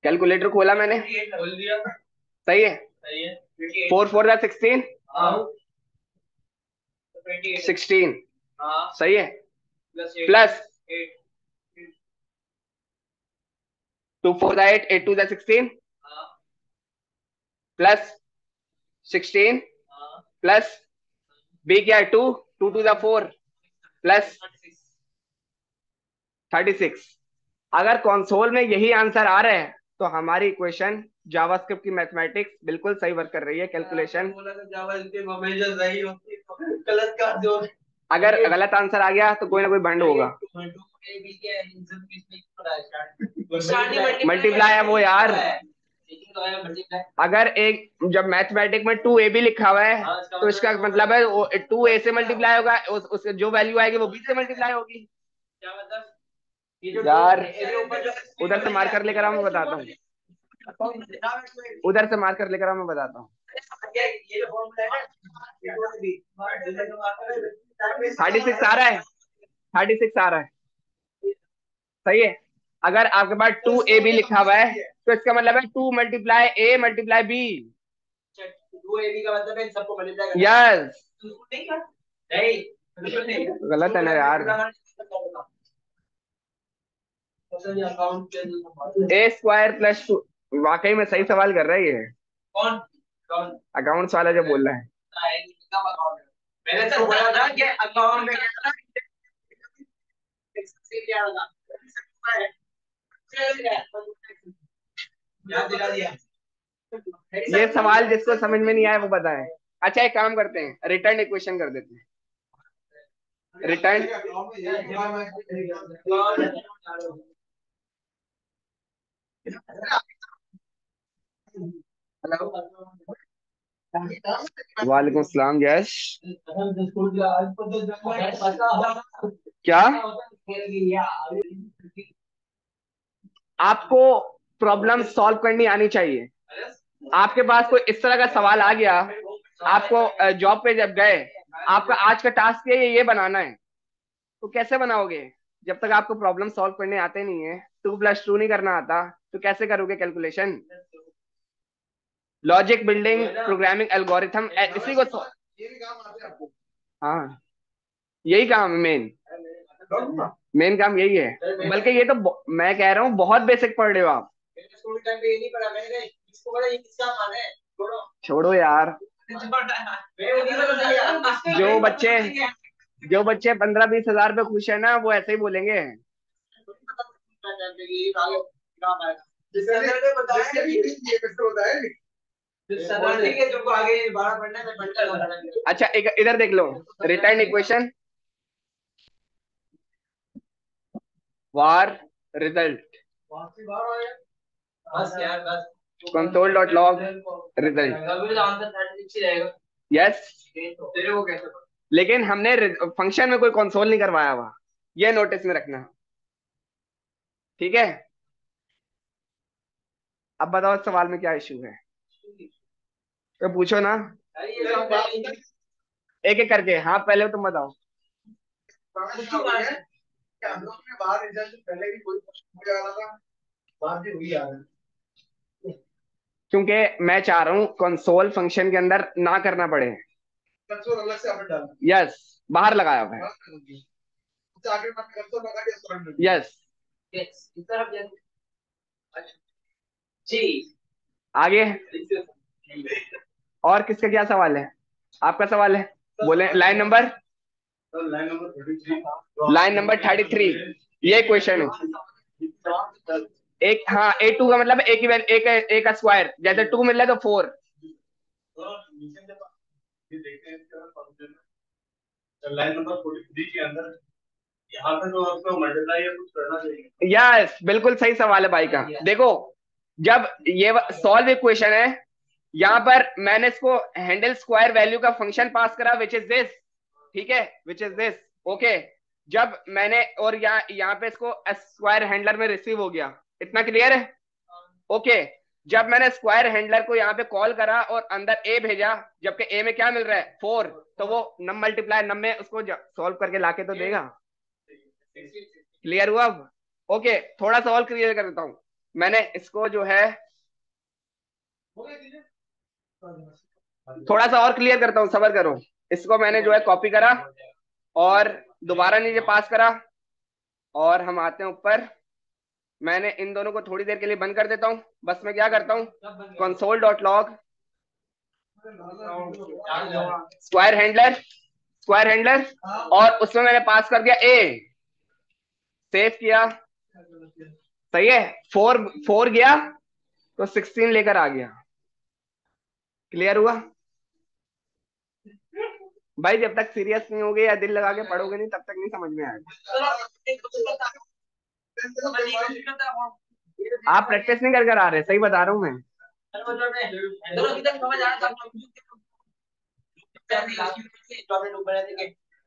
Calculator खोला मैंने, सही है। 4 4 16, 16 सही है, प्लस 2 4 8, 8 2 16, प्लस 16, प्लस बी क्या है 2, 2 2 4, प्लस 36। अगर कंसोल में यही आंसर आ रहा है तो हमारी इक्वेशन जावास्क्रिप्ट की मैथमेटिक्स बिल्कुल सही वर्क कर रही है, कैलकुलेशन। अगर गलत आंसर आ गया तो कोई ना कोई बंड होगा। मल्टीप्लाई है वो यार, अगर एक जब मैथमेटिक में 2ab लिखा हुआ है तो इसका मतलब है 2a से मल्टीप्लाई होगा, उस जो वैल्यू आएगी वो b से मल्टीप्लाई होगी। यार उधर से मार्कर लेकर आओ, मैं बताता हूँ। उधर से मार्कर लेकर आओ, मैं बताता हूँ। 36 आ रहा है, 36 आ रहा है, सही है। अगर आपके पास 2ab लिखा हुआ है तो इसका मतलब है 2 multiply a multiply b। 2ab का मतलब है सबको मल्टीप्लाई करना। यस गलत है ना यार। ए स्क्वायर प्लस 2, वाकई में सही सवाल कर रहा है ये। कौन कौन अकाउंट्स वाला जो बोल रहा है। मैंने तो बोला था कि अकाउंट में ये सवाल जिसको समझ में नहीं आया वो बताएं। अच्छा एक काम करते हैं, रिटर्न इक्वेशन कर देते हैं। रिटर्न वालेकुम सलाम। यस क्या आपको प्रॉब्लम सॉल्व करनी आनी चाहिए। आपके पास कोई इस तरह का सवाल आ गया, आपको जॉब पे जब गए, आपका आज का टास्क ये बनाना है, तो कैसे बनाओगे? जब तक आपको प्रॉब्लम सॉल्व करने आते नहीं है, 2 + 2 नहीं करना आता, तो कैसे करोगे calculation? Logic building programming algorithm इसी को हाँ यही काम है मेन, मेन काम यही है। बल्कि ये तो मैं कह रहा हूँ बहुत बेसिक पढ़ रहे हो आप। छोड़ो यार, जो बच्चे जो बच्चे 15-20 हजार पे खुश है ना, वो ऐसे ही बोलेंगे। अच्छा एक इधर देख लो, return equation var result console dot log result. Yes लेकिन हमने फंक्शन में कोई कंसोल नहीं करवाया हुआ, ये नोटिस में रखना। ठीक है, अब बताओ इस सवाल में क्या इशू है, तो पूछो ना एक एक करके। हाँ पहले तुम बताओ। बाहर रिजल्ट से पहले भी कोई क्वेश्चन हो जा रहा था, बाहर भी हुई आ रहा है, क्योंकि मैं चाह रहा हूँ कंसोल फंक्शन के अंदर ना करना पड़े। कंसोल अलग से आपने डाला? यस, बाहर लगाया हुआ है। आगे कंसोल लगा के यस यस इस तरफ जी आगे। और किसका क्या सवाल है? आपका सवाल है, बोले। लाइन नंबर, लाइन नंबर 33, ये क्वेश्चन है। एक, हाँ A2 का मतलब एक ही एक एक का स्क्वायर, जैसे 2 मिल रहा है तो 4। लाइन नंबर 43 के अंदर यहाँ पे तो आपको मल्टीप्लाई या कुछ करना चाहिए। यस, बिल्कुल सही सवाल है भाई का। देखो, जब ये सॉल्व इक्वेशन है, यहाँ पर मैंने इसको हैंडल स्क्वायर वैल्यू का फंक्शन पास करा, विच इज दिस। ठीक है, विच इज दिस। ओके, जब मैंने और यहाँ पे इसको स्क्वायर हैंडलर में रिसीव हो गया, इतना क्लियर है? ओके, जब मैंने स्क्वायर हैंडलर को यहाँ पे कॉल करा और अंदर ए भेजा, जबकि ए में क्या मिल रहा है 4, तो वो नम मल्टीप्लाई नम में उसको सॉल्व करके लाके तो देगा। क्लियर हुआ अब? ओके, थोड़ा सा और क्लियर कर देता हूं। मैंने इसको जो है थोड़ा सा और क्लियर करता हूँ, सबर करो। इसको मैंने जो है कॉपी करा और दोबारा नीचे पास करा, और हम आते हैं ऊपर। मैंने इन दोनों को थोड़ी देर के लिए बंद कर देता हूँ। बस मैं क्या करता हूँ, console dot log square handler, square handler, और उसमें मैंने पास कर दिया ए, सेव किया। सही है, 4 गया तो 16 लेकर आ गया। क्लियर हुआ भाई? जब तक सीरियस नहीं होगे या दिल लगा के पढ़ोगे नहीं, तब तक नहीं समझ में आएगा। आप प्रैक्टिस नहीं कर कर आ रहे, सही बता रहा हूँ मैं।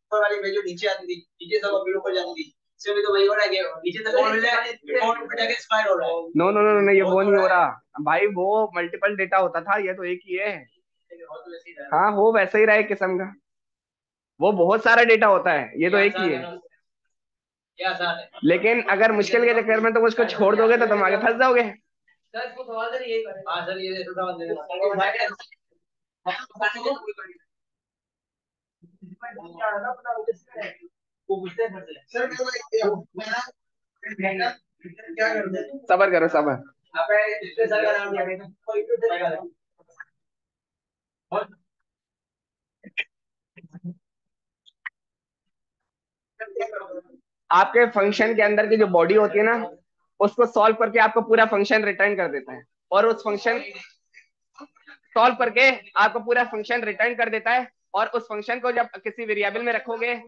ऊपर वाली वैल्यू नीचे आती थी, नीचे सब अभी ऊपर जाती थी। इसमें भी तो वही हो रहा है कि नीचे तक ऊपर जाके स्क्वायर हो रहा है। नो नो नो नो, ये वो नहीं हो रहा भाई, वो मल्टीपल डेटा होता था, ये तो एक ही है। हाँ, हो वैसे ही रहा है किस्म का, वो बहुत सारा डेटा होता है, ये तो एक ही है। लेकिन अगर मुश्किल के चक्कर में तुम उसको छोड़ दोगे तो तुम आगे फंस जाओगे। सबर करो, सबर। आपके फंक्शन के अंदर की जो बॉडी होती है ना, उसको सॉल्व करके आपको पूरा फंक्शन रिटर्न कर देता है, और उस फंक्शन सॉल्व करके आपको पूरा फंक्शन रिटर्न कर देता है। और उस फंक्शन को जब किसी वेरिएबल में रखोगे,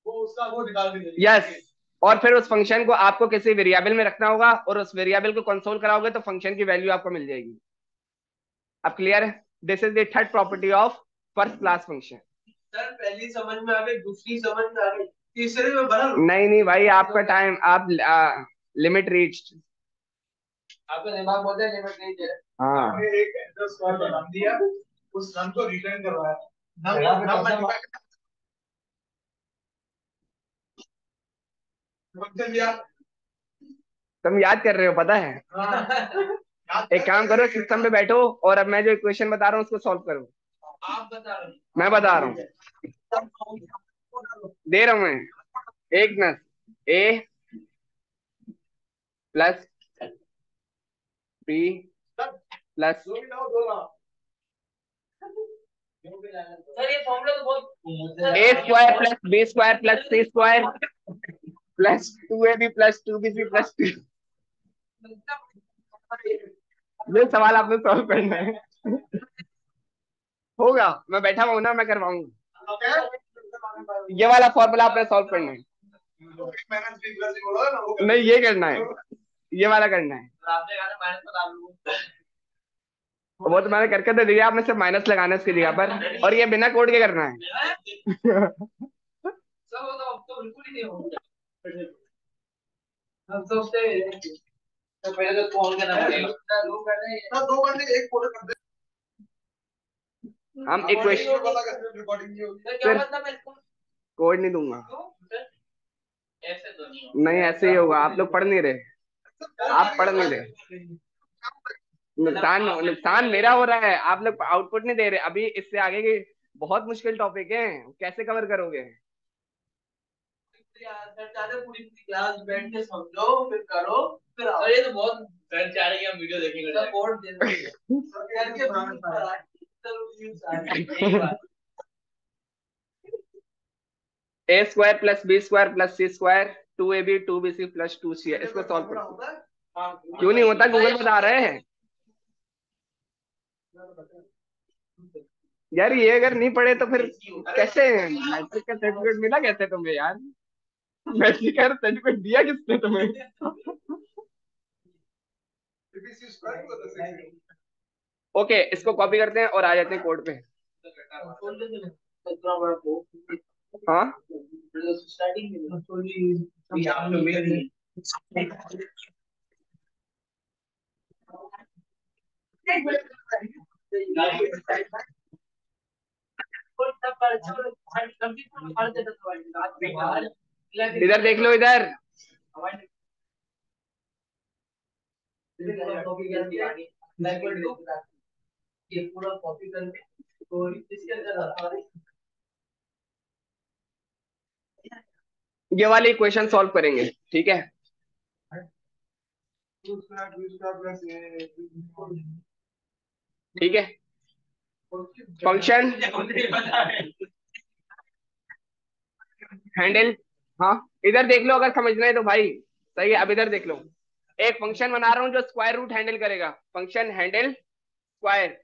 वो उसका वो निकाल देंगे। यस, और फिर उस फंक्शन को आपको किसी वेरिएबल में रखना होगा, और उस वेरिएबल को कंसोल कराओगे तो फंक्शन की वैल्यू आपको मिल जाएगी। अब क्लियर है? This is the third property of first class function. Sir पहली समझ में आ गई, दूसरी समझ में आ गई, तीसरे में बना। नहीं नहीं भाई, आपका टाइम, आप लिमिट रीच्ड। आपका दिमाग बोलते हैं लिमिट रीच है। हाँ, एक एड्रेस फॉर्म बना दिया, उस नम को रिटर्न करवाया, तुम याद कर रहे हो, पता है। एक काम करो, सिस्टम पे बैठो और अब मैं जो इक्वेशन बता रहा हूँ उसको सॉल्व करो। आप बता रहे हो, मैं बता रहा हूँ, दे रहा हूँ मैं। एक न A plus B plus A square plus B square plus C square plus 2ab plus 2bc plus 2। ये सवाल आपने सॉल्व करना है। होगा, मैं बैठा हुआ ना, मैं करवाऊंगा। ये वाला फॉर्मूला आपने सॉल्व करना है। नहीं, ये करना है, ये वाला करना है। वो तो मैंने करके दे दिया, आपने सिर्फ माइनस लगाना है उसकी जगह पर, और ये बिना कोड के करना है। तो बिल्कुल ही नहीं होगा। हम सोचते हैं तो पहले तो फोन करना पड़ेगा, दो करने हैं ना, दो करने एक फोटो कर दे। हम इक्वेशन रिकॉर्डिंग नहीं होगी तो क्या मतलब है इसका? कोड नहीं दूंगा। ऐसे तो नहीं नहीं ऐसे ही होगा, आप लोग पढ़ नहीं रहे, आप पढ़ नहीं रहे। नुकसान नुकसान मेरा हो रहा है, आप लोग आउटपुट नहीं दे रहे। अभी इससे आगे की बहुत मुश्किल टॉपिक है, कैसे कवर करोगे? सर चाहते पूरी पूरी क्लास बैठ के समझो फिर करो फिर आओ। ये तो बहुत सर चाह रहे हैं हम वीडियो देखेंगे, सपोर्ट दे दो सर करके ब्रांड पर आ चलो व्यूज आ यही बात। A square plus B square plus C square 2ab 2bc plus 2c है, इसको सॉल्व करो। क्यों नहीं होता, गूगल बता रहे हैं यार। ये अगर नहीं पढ़े तो फिर कैसे मैट्रिक का सर्टिफिकेट मिला कैसे तुम्हें यार? मैट्रिक का सर्टिफिकेट दिया किसने तुम्हें? ओके, इसको कॉपी करते हैं और आ जाते हैं कोड पे। हाँ इधर देख लो, इधर ये पूरा कॉपी करके तो इसके अंदर ये वाली इक्वेशन सॉल्व करेंगे, ठीक है? ठीक है, फंक्शन हैंडल। हाँ इधर देख लो, अगर समझना है तो भाई सही है। अब इधर देख लो, एक फंक्शन बना रहा हूं जो स्क्वायर रूट हैंडल करेगा। फंक्शन हैंडल स्क्वायर,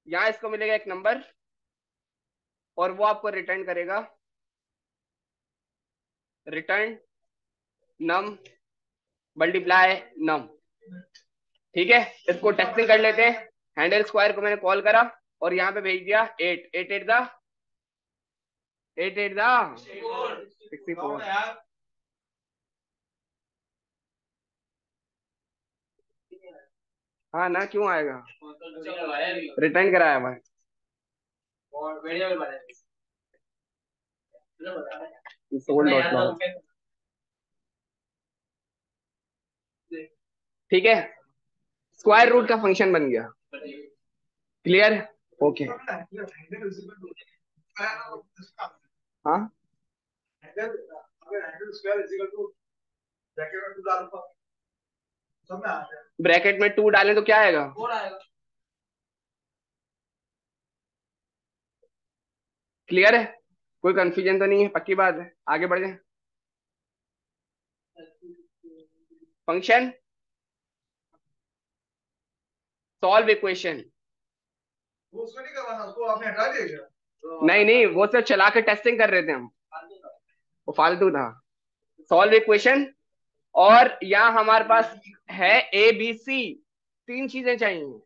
यहां इसको मिलेगा एक नंबर और वो आपको रिटर्न करेगा रिटर्न नम मल्टीप्लाई नम। ठीक है, इसको टेस्टिंग कर लेते हैं। हैंडल स्क्वायर को मैंने कॉल करा और यहाँ पे भेज दिया 8 8 8 दा 8 8 दा 64। हाँ ना, क्यों आएगा? रिटर्न कराया भाई। Sold dot log. ठीक है, स्क्वायर रूट का फंक्शन बन गया। क्लियर? ओके। हाँ ब्रैकेट में 2 डालें तो क्या आएगा? क्लियर है? कोई कंफ्यूजन तो नहीं है? पक्की बात है? आगे बढ़ जाए। Function solve equation. वो उसको नहीं करवाना, उसको आपने हटा दिया। नहीं नहीं, वो सिर्फ चला के टेस्टिंग कर रहे थे हम, वो फालतू था। सॉल्व इक्वेशन, और यहाँ हमारे पास है ए बी सी, 3 चीजें चाहिए।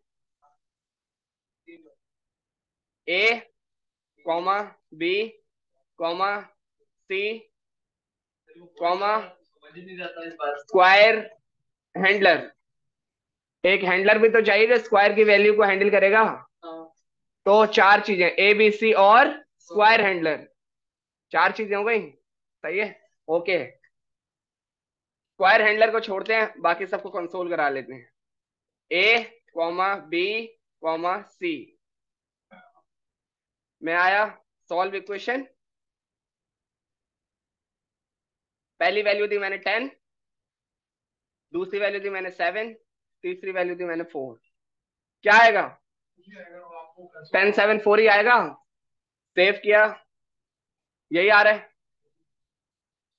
ए comma B comma C comma square handler. एक हैंडलर भी तो चाहिए जो स्क्वायर की वैल्यू को हैंडल करेगा। तो 4 चीजें, ए बी सी और स्क्वायर हैंडलर, 4 चीजें हो गई। सही है, ओके। स्क्वायर हैंडलर को छोड़ते हैं, बाकी सबको कंसोल करा लेते हैं। ए कॉमा बी कॉमा सी में आया सॉल्व इक्वेशन। पहली वैल्यू दी मैंने 10, दूसरी वैल्यू दी मैंने 7, तीसरी वैल्यू दी मैंने 4। क्या आएगा? 10 7 4 ही आएगा। सेव किया, यही आ रहा है।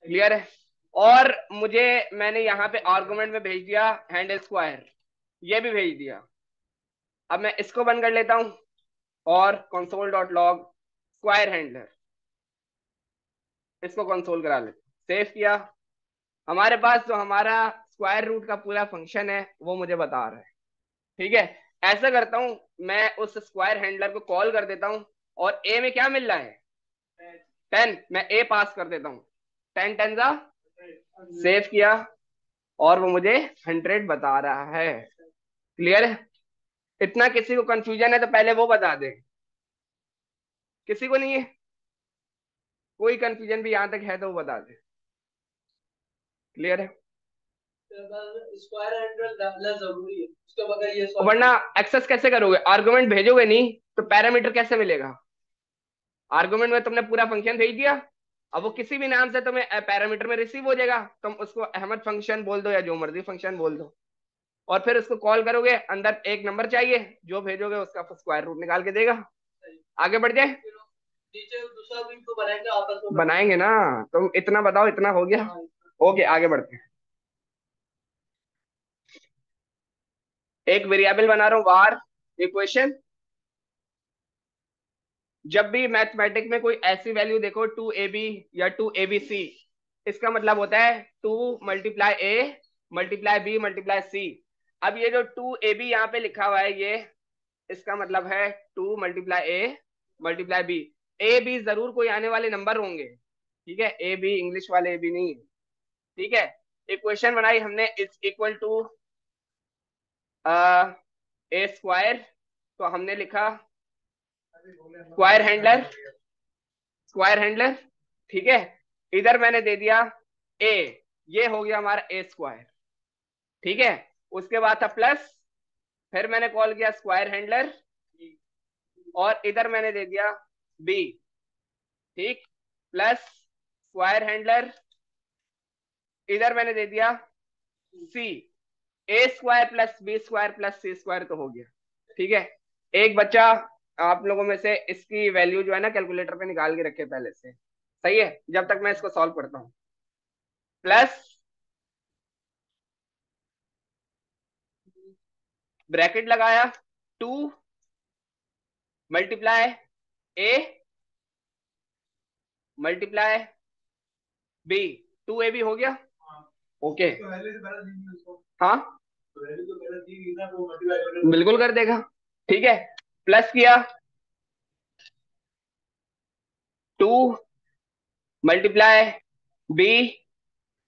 क्लियर है? और मुझे मैंने यहाँ पे आर्गुमेंट में भेज दिया हैंडल स्क्वायर, ये भी भेज दिया। अब मैं इसको बंद कर लेता हूं और console dot log square handler, इसको कंसोल करा लेते। सेव किया, हमारे पास जो हमारा स्क्वायर रूट का पूरा फंक्शन है वो मुझे बता रहा है। ठीक है, ऐसा करता हूं, मैं उस स्क्वायर हैंडलर को कॉल कर देता हूं और ए में क्या मिल रहा है 10, मैं ए पास कर देता हूं, 10 10 का सेव किया और वो मुझे 100 बता रहा है। क्लियर है? इतना किसी को कंफ्यूजन है तो पहले वो बता दे, किसी को नहीं है कोई कंफ्यूजन भी यहां तक है तो वो बता दे। क्लियर है? स्क्वायर हैंडल डालना जरूरी है, उसके बगैर ये वरना एक्सेस कैसे करोगे, आर्गुमेंट भेजोगे नहीं तो पैरामीटर कैसे मिलेगा? आर्गुमेंट में तुमने पूरा फंक्शन भेज दिया, अब वो किसी भी नाम से तुम्हें पैरामीटर में रिसीव हो जाएगा, तुम उसको अहमद फंक्शन बोल दो या जो मर्जी फंक्शन बोल दो, और फिर उसको कॉल करोगे, अंदर एक नंबर चाहिए, जो भेजोगे उसका स्क्वायर रूट निकाल के देगा। आगे बढ़ जाए, नीचे दूसरा भी तो बनाएंगे आपस में, बनाएंगे ना। तुम इतना बताओ, इतना हो गया? ओके, आगे बढ़ते हैं। एक वेरिएबल बना रहा हूं var इक्वेशन। जब भी मैथमेटिक में कोई ऐसी वैल्यू देखो 2ab या 2abc, इसका मतलब होता है 2 multiply a multiply b multiply c। अब ये जो 2ab यहाँ पे लिखा हुआ है, ये इसका मतलब है 2 multiply a multiply b। A B जरूर कोई आने वाले नंबर होंगे, ठीक है, ए बी इंग्लिश वाले ए बी नहीं है। ठीक है, इक्वेशन बनाई हमने, is equal to A square, तो हमने लिखा स्क्वायर हैंडलर, स्क्वायर हैंडलर। ठीक है, इधर मैंने दे दिया ए, ये हो गया हमारा ए स्क्वायर। ठीक है, उसके बाद था प्लस, फिर मैंने कॉल किया स्क्वायर हैंडलर, और इधर मैंने दे दिया बी। ठीक, प्लस स्क्वायर हैंडलर, इधर मैंने दे दिया C. A square plus B square plus C square तो हो गया। ठीक है, एक बच्चा आप लोगों में से इसकी वैल्यू जो है ना कैलकुलेटर पे निकाल के रखे पहले से, सही है, जब तक मैं इसको सॉल्व करता हूं। प्लस ब्रैकेट लगाया, 2 multiply A multiply B, 2ab हो गया। ओके, हाँ बिल्कुल कर देगा। ठीक है, प्लस किया 2 multiply B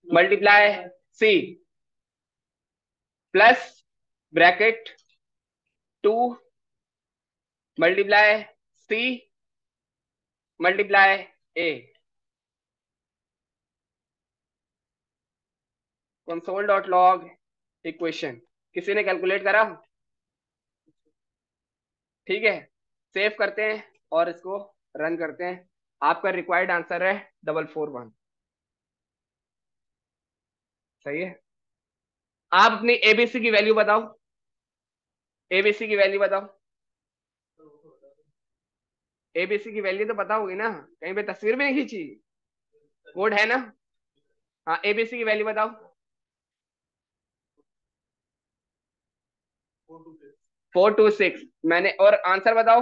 multiply C, plus bracket 2 multiply C multiply ए। कंसोल डॉट लॉग इक्वेशन, किसी ने कैलकुलेट करा? ठीक है, सेव करते हैं और इसको रन करते हैं। आपका रिक्वायर्ड आंसर है 441। सही है, आप अपनी एबीसी की वैल्यू बताओ, एबीसी की वैल्यू बताओ, एबीसी की वैल्यू तो पता होगी ना, कहीं पे तस्वीर भी नहीं खींची, कोड है ना? हाँ, एबीसी की वैल्यू बताओ। 426 मैंने, और आंसर बताओ।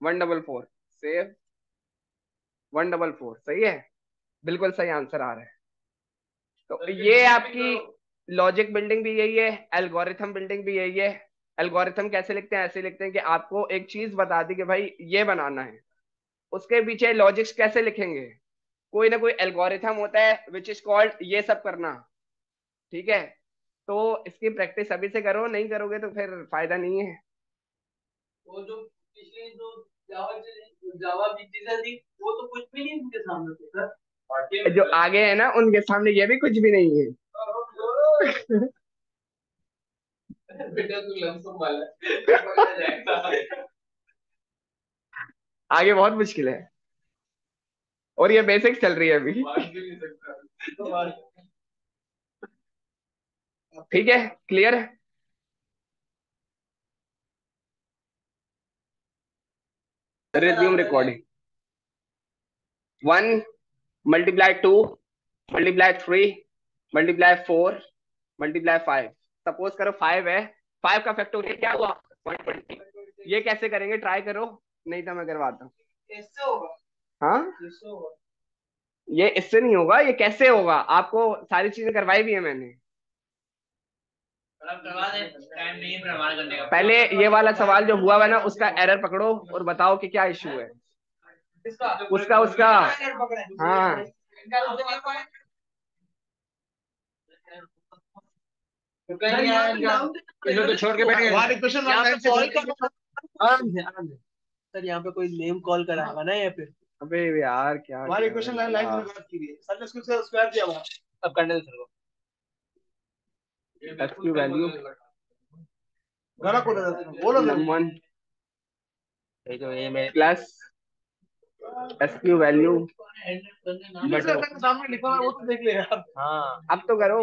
144, सेव 144, सही है, बिल्कुल सही आंसर आ रहा है। तो ये आपकी लॉजिक बिल्डिंग भी यही है, एल्गोरिथम बिल्डिंग भी यही है। एल्गोरिथम कैसे लिखते हैं? ऐसे लिखते हैं कि आपको एक चीज बता दी कि भाई ये बनाना है, उसके पीछे लॉजिक्स कैसे लिखेंगे, कोई ना कोई एल्गोरिथम होता है विच इज कॉल्ड ये सब करना। ठीक है, तो इसकी प्रैक्टिस अभी से करो, नहीं करोगे तो फिर फायदा नहीं है। वो जो पिछली जो जावा जावा की चीजें थी, वो तो कुछ भी नहीं उनके सामने थे सर। जो आगे है ना उनके सामने ये भी कुछ भी नहीं है। बेटा तू लमसम वाला पकड़ा जाएगा। आगे बहुत मुश्किल है, और ये बेसिक्स चल रही है अभी। मार भी नहीं सकता। ठीक है, क्लियर है? Resume recording. 1 multiply 2 multiply 3 multiply 4 multiply 5। Suppose करो 5 है, 5 का फैक्टोरियल क्या हुआ 120। ये कैसे करेंगे, ट्राई करो, नहीं तो मैं करवाता हूँ। इससे होगा। हाँ, इससे होगा। ये इससे नहीं होगा, ये कैसे होगा? आपको सारी चीजें करवाई भी है मैंने। मतलब करवा दे, टाइम नहीं है फिर हमारा करने का। पहले ये वाला सवाल जो हुआ हुआ ना, उसका एरर पकड़ो और बताओ कि क्या इश्यू है। इसका उसका हाँ, इधर तो छोड़ के बैठ गए। हमारे क्वेश्चन यहाँ पे कॉल कर, आराम से आराम से। सर यहाँ पे कोई नेम कॉल कराएगा ना यहाँ पे। अबे यार क्या हमारे कर क्वेश्चन रहे हो लाइव में यार? बात की है सर ने उसको स्क्वायर दिया हुआ अब करने दो सर को। एसक्यू वैल्यू गाना को बोलो ना num1 ये जो ये मैं प्लस एसक्यू वैल्यू। सर सामने लिखा हुआ है, वो तो देख ले यार। हाँ अब तो करो।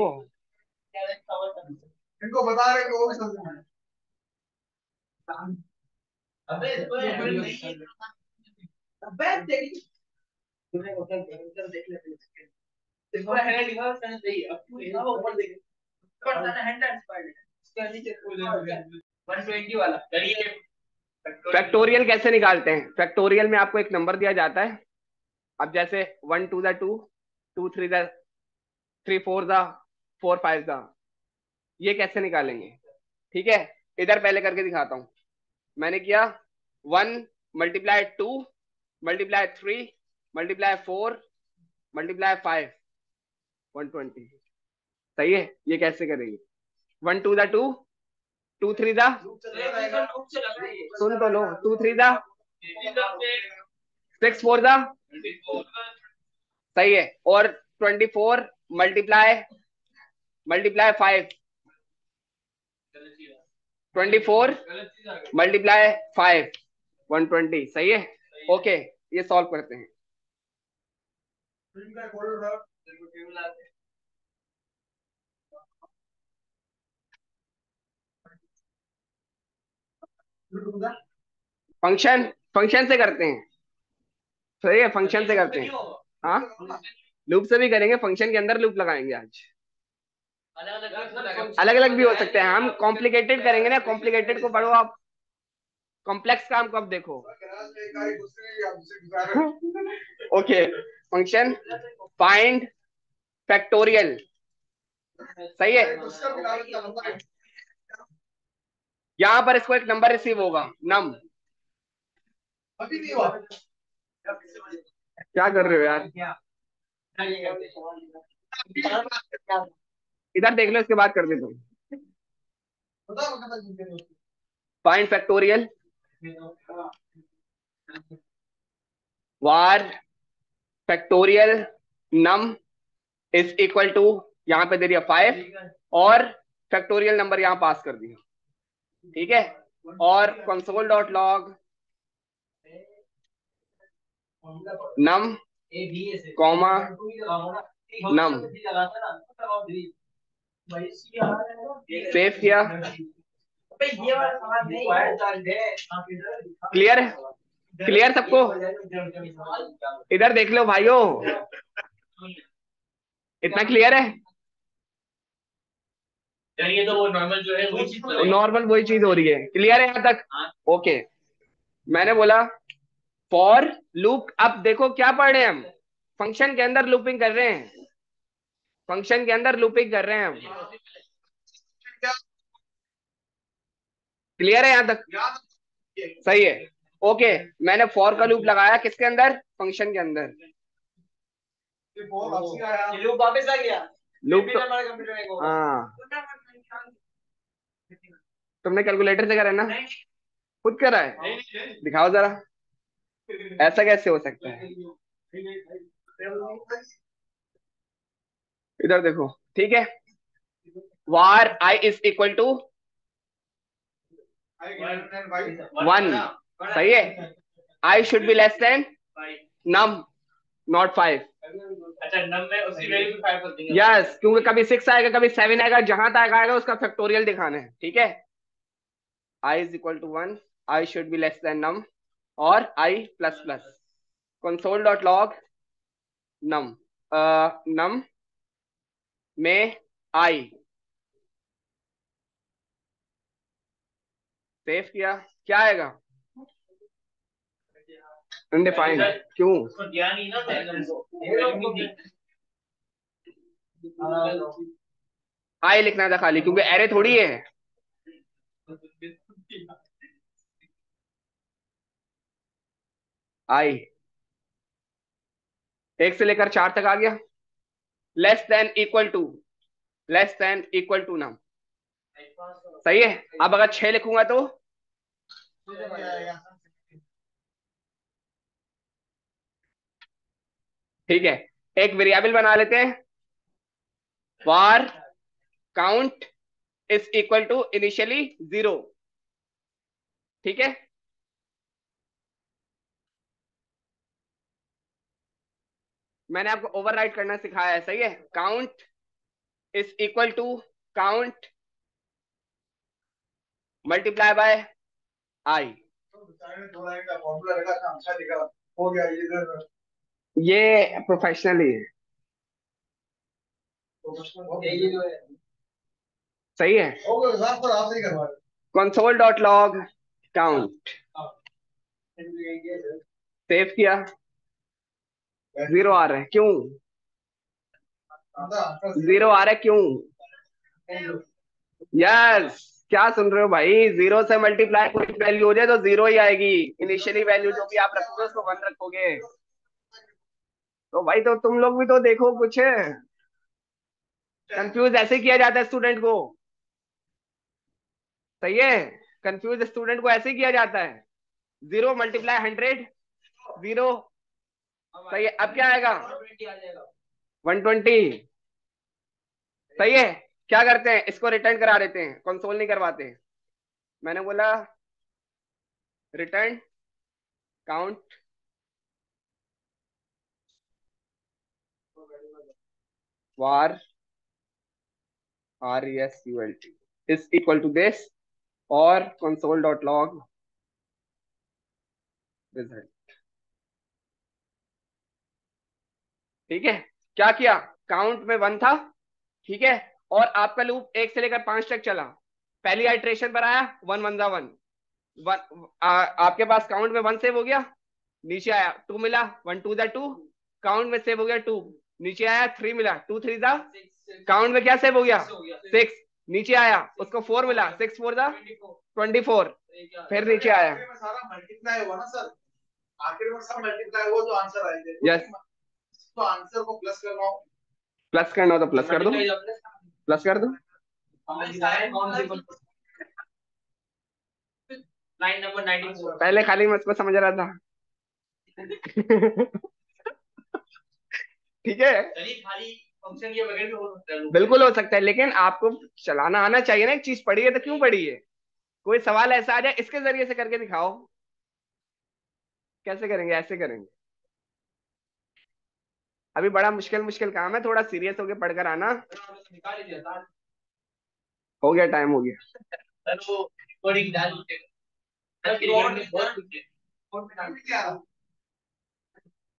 इनको बता रहे कि वो भी समझ में आए। अबे अबे तेरी तूने होटल देख ले पूरा हैंड लिखा है मैंने सही है। अब तू लिखा वो ऊपर देख पर मैंने हैंड एक्सपायर्ड है इसके नीचे 120 वाला करिए। फैक्टोरियल कैसे निकालते हैं? फैक्टोरियल में आपको एक नंबर दिया जाता है। अब जैसे 1 2 द 2, 2 3 द 3 4 द 4 5 द, ये कैसे निकालेंगे? ठीक है, इधर पहले करके दिखाता हूं। मैंने किया 1 मल्टीप्लाई 2 मल्टीप्लाई 3 मल्टीप्लाई 4 मल्टीप्लाई 5, 120। सही है, ये कैसे करेंगे? 1 2 द 2, 2 3 द, सुन तो लो, 2 3 द 6 4 द, सही है। और 24 मल्टीप्लाई मल्टीप्लाई 5, 24 मल्टीप्लाई 5, 120। सही है, ओके, ये सॉल्व करते हैं। फंक्शन फंक्शन से करते हैं। सही है, फंक्शन से करते हैं। हाँ, लूप से भी करेंगे, फंक्शन के अंदर लूप लगाएंगे आज। अलग अलग भी हो सकते हैं, हम कॉम्प्लिकेटेड करेंगे ना, कॉम्प्लिकेटेड को पढ़ो आप, कॉम्प्लेक्स काम को अब देखो। Okay, function find factorial. सही है, यहां पर इसको एक नंबर रिसीव होगा नम। अभी नहीं हुआ क्या कर रहे हो यार? इधर देख लो, इसके बाद कर देता हूँ। Find factorial var factorial num is equal to, यहां पे दे दिया 5 और फैक्टोरियल नंबर यहां पास कर दिया। ठीक है, और कंसोल डॉट लॉग नम कॉमा नम सेव किया। क्लियर है? क्लियर सबको? इधर देख लो भाइयों, इतना क्लियर है? ये तो वो नॉर्मल जो है वही चीज नॉर्मल वही चीज हो रही है। क्लियर है यहां तक? ओके, मैंने बोला फॉर लूप। अब देखो क्या पढ़ रहे हैं हम, फंक्शन के अंदर लूपिंग कर रहे हैं, फंक्शन के अंदर लूपिंग कर रहे हैं हम। क्लियर है यहां तक? सही है, ओके। मैंने फॉर का लूप लगाया किसके अंदर? फंक्शन के अंदर। लूप वापस आ गया। लूप तो हाँ, तुमने कैलकुलेटर से करा है ना? खुद करा है? दिखाओ जरा, ऐसा कैसे हो सकता है? इधर देखो, ठीक है। Var I is equal to 1, सही है। I should be less than num, not 5। अच्छा नम में उसकी वैल्यू भी 5 कर देंगे। यस, क्योंकि कभी 6 आएगा, कभी 7 आएगा, जहां तक आएगा उसका फैक्टोरियल दिखाना है। ठीक है, I is equal to 1, I should be less than num और I plus plus console dot log num num में आई सेव किया। क्या आएगा? अनडिफाइंड क्यों? उसको दिया नहीं ना आई लिखना था खाली, क्योंकि एरे थोड़ी है। आई 1 से लेकर 4 तक आ गया। लेस देन इक्वल टू नाम सही है। अब अगर 6 लिखूंगा तो ठीक है, एक वेरिएबल बना लेते हैं, var count is equal to initially 0। ठीक है, मैंने आपको ओवरराइट करना सिखाया है, सही है। Count is equal to count multiply by I. ये प्रोफेशनली है, सही है। Console dot log count save किया, 0 आ रहा है, क्यों 0 आ रहा है, क्यों? यस, क्या सुन रहे हो भाई? 0 से मल्टीप्लाई कोई वैल्यू हो जाए तो 0 ही आएगी। इनिशियली वैल्यू जो भी आप रखोगे उसको 1 रखोगे। तो भाई तो तुम लोग भी तो देखो कुछ, कंफ्यूज ऐसे किया जाता है स्टूडेंट को, सही है। कंफ्यूज स्टूडेंट को ऐसे किया जाता है। 0 मल्टीप्लाई 100 0, सही है। अब क्या आएगा? 120, सही है। क्या करते हैं, इसको रिटर्न करा देते हैं, कंसोल नहीं करवाते हैं। मैंने बोला return count var result is equal to this और console dot log result। ठीक है, क्या किया? काउंट में 1 था, ठीक है, और आपका लूप 1 से लेकर 5 तक चला। पहली आइट्रेशन पर आया 1 1 आपके पास काउंट में 1 सेव हो गया, नीचे आया 2 मिला, 1 2 2, काउंट में सेव हो गया 2, नीचे आया 3 मिला, 2 3 काउंट में क्या सेव हो गया 6, नीचे आया उसको 4 मिला, 6 4 24, फिर नीचे आया। सारा मल्टीप्लाई हुआ ना सर, आखिर में सब मल्टीप्लाई हुआ, जो आंसर आएंगे। यस, तो आंसर को प्लस करना हो, प्लस करना हो तो प्लस कर दो, प्लस कर दो। लाइन नंबर 94 पहले खाली मैं उसको समझ रहा था। ठीक है, खाली फंक्शन के बगैर भी हो सकता है, बिल्कुल हो सकता है, लेकिन आपको चलाना आना चाहिए ना। एक चीज पढ़ी है तो क्यों पढ़ी है? कोई सवाल ऐसा आ जाए इसके जरिए से करके दिखाओ, कैसे करेंगे? ऐसे करेंगे। अभी बड़ा मुश्किल मुश्किल काम है, थोड़ा सीरियस होके पढ़कर आना। निकाल दिया हो गया, टाइम हो गया। सर, वो रिकॉर्डिंग डाल दीजिएगा।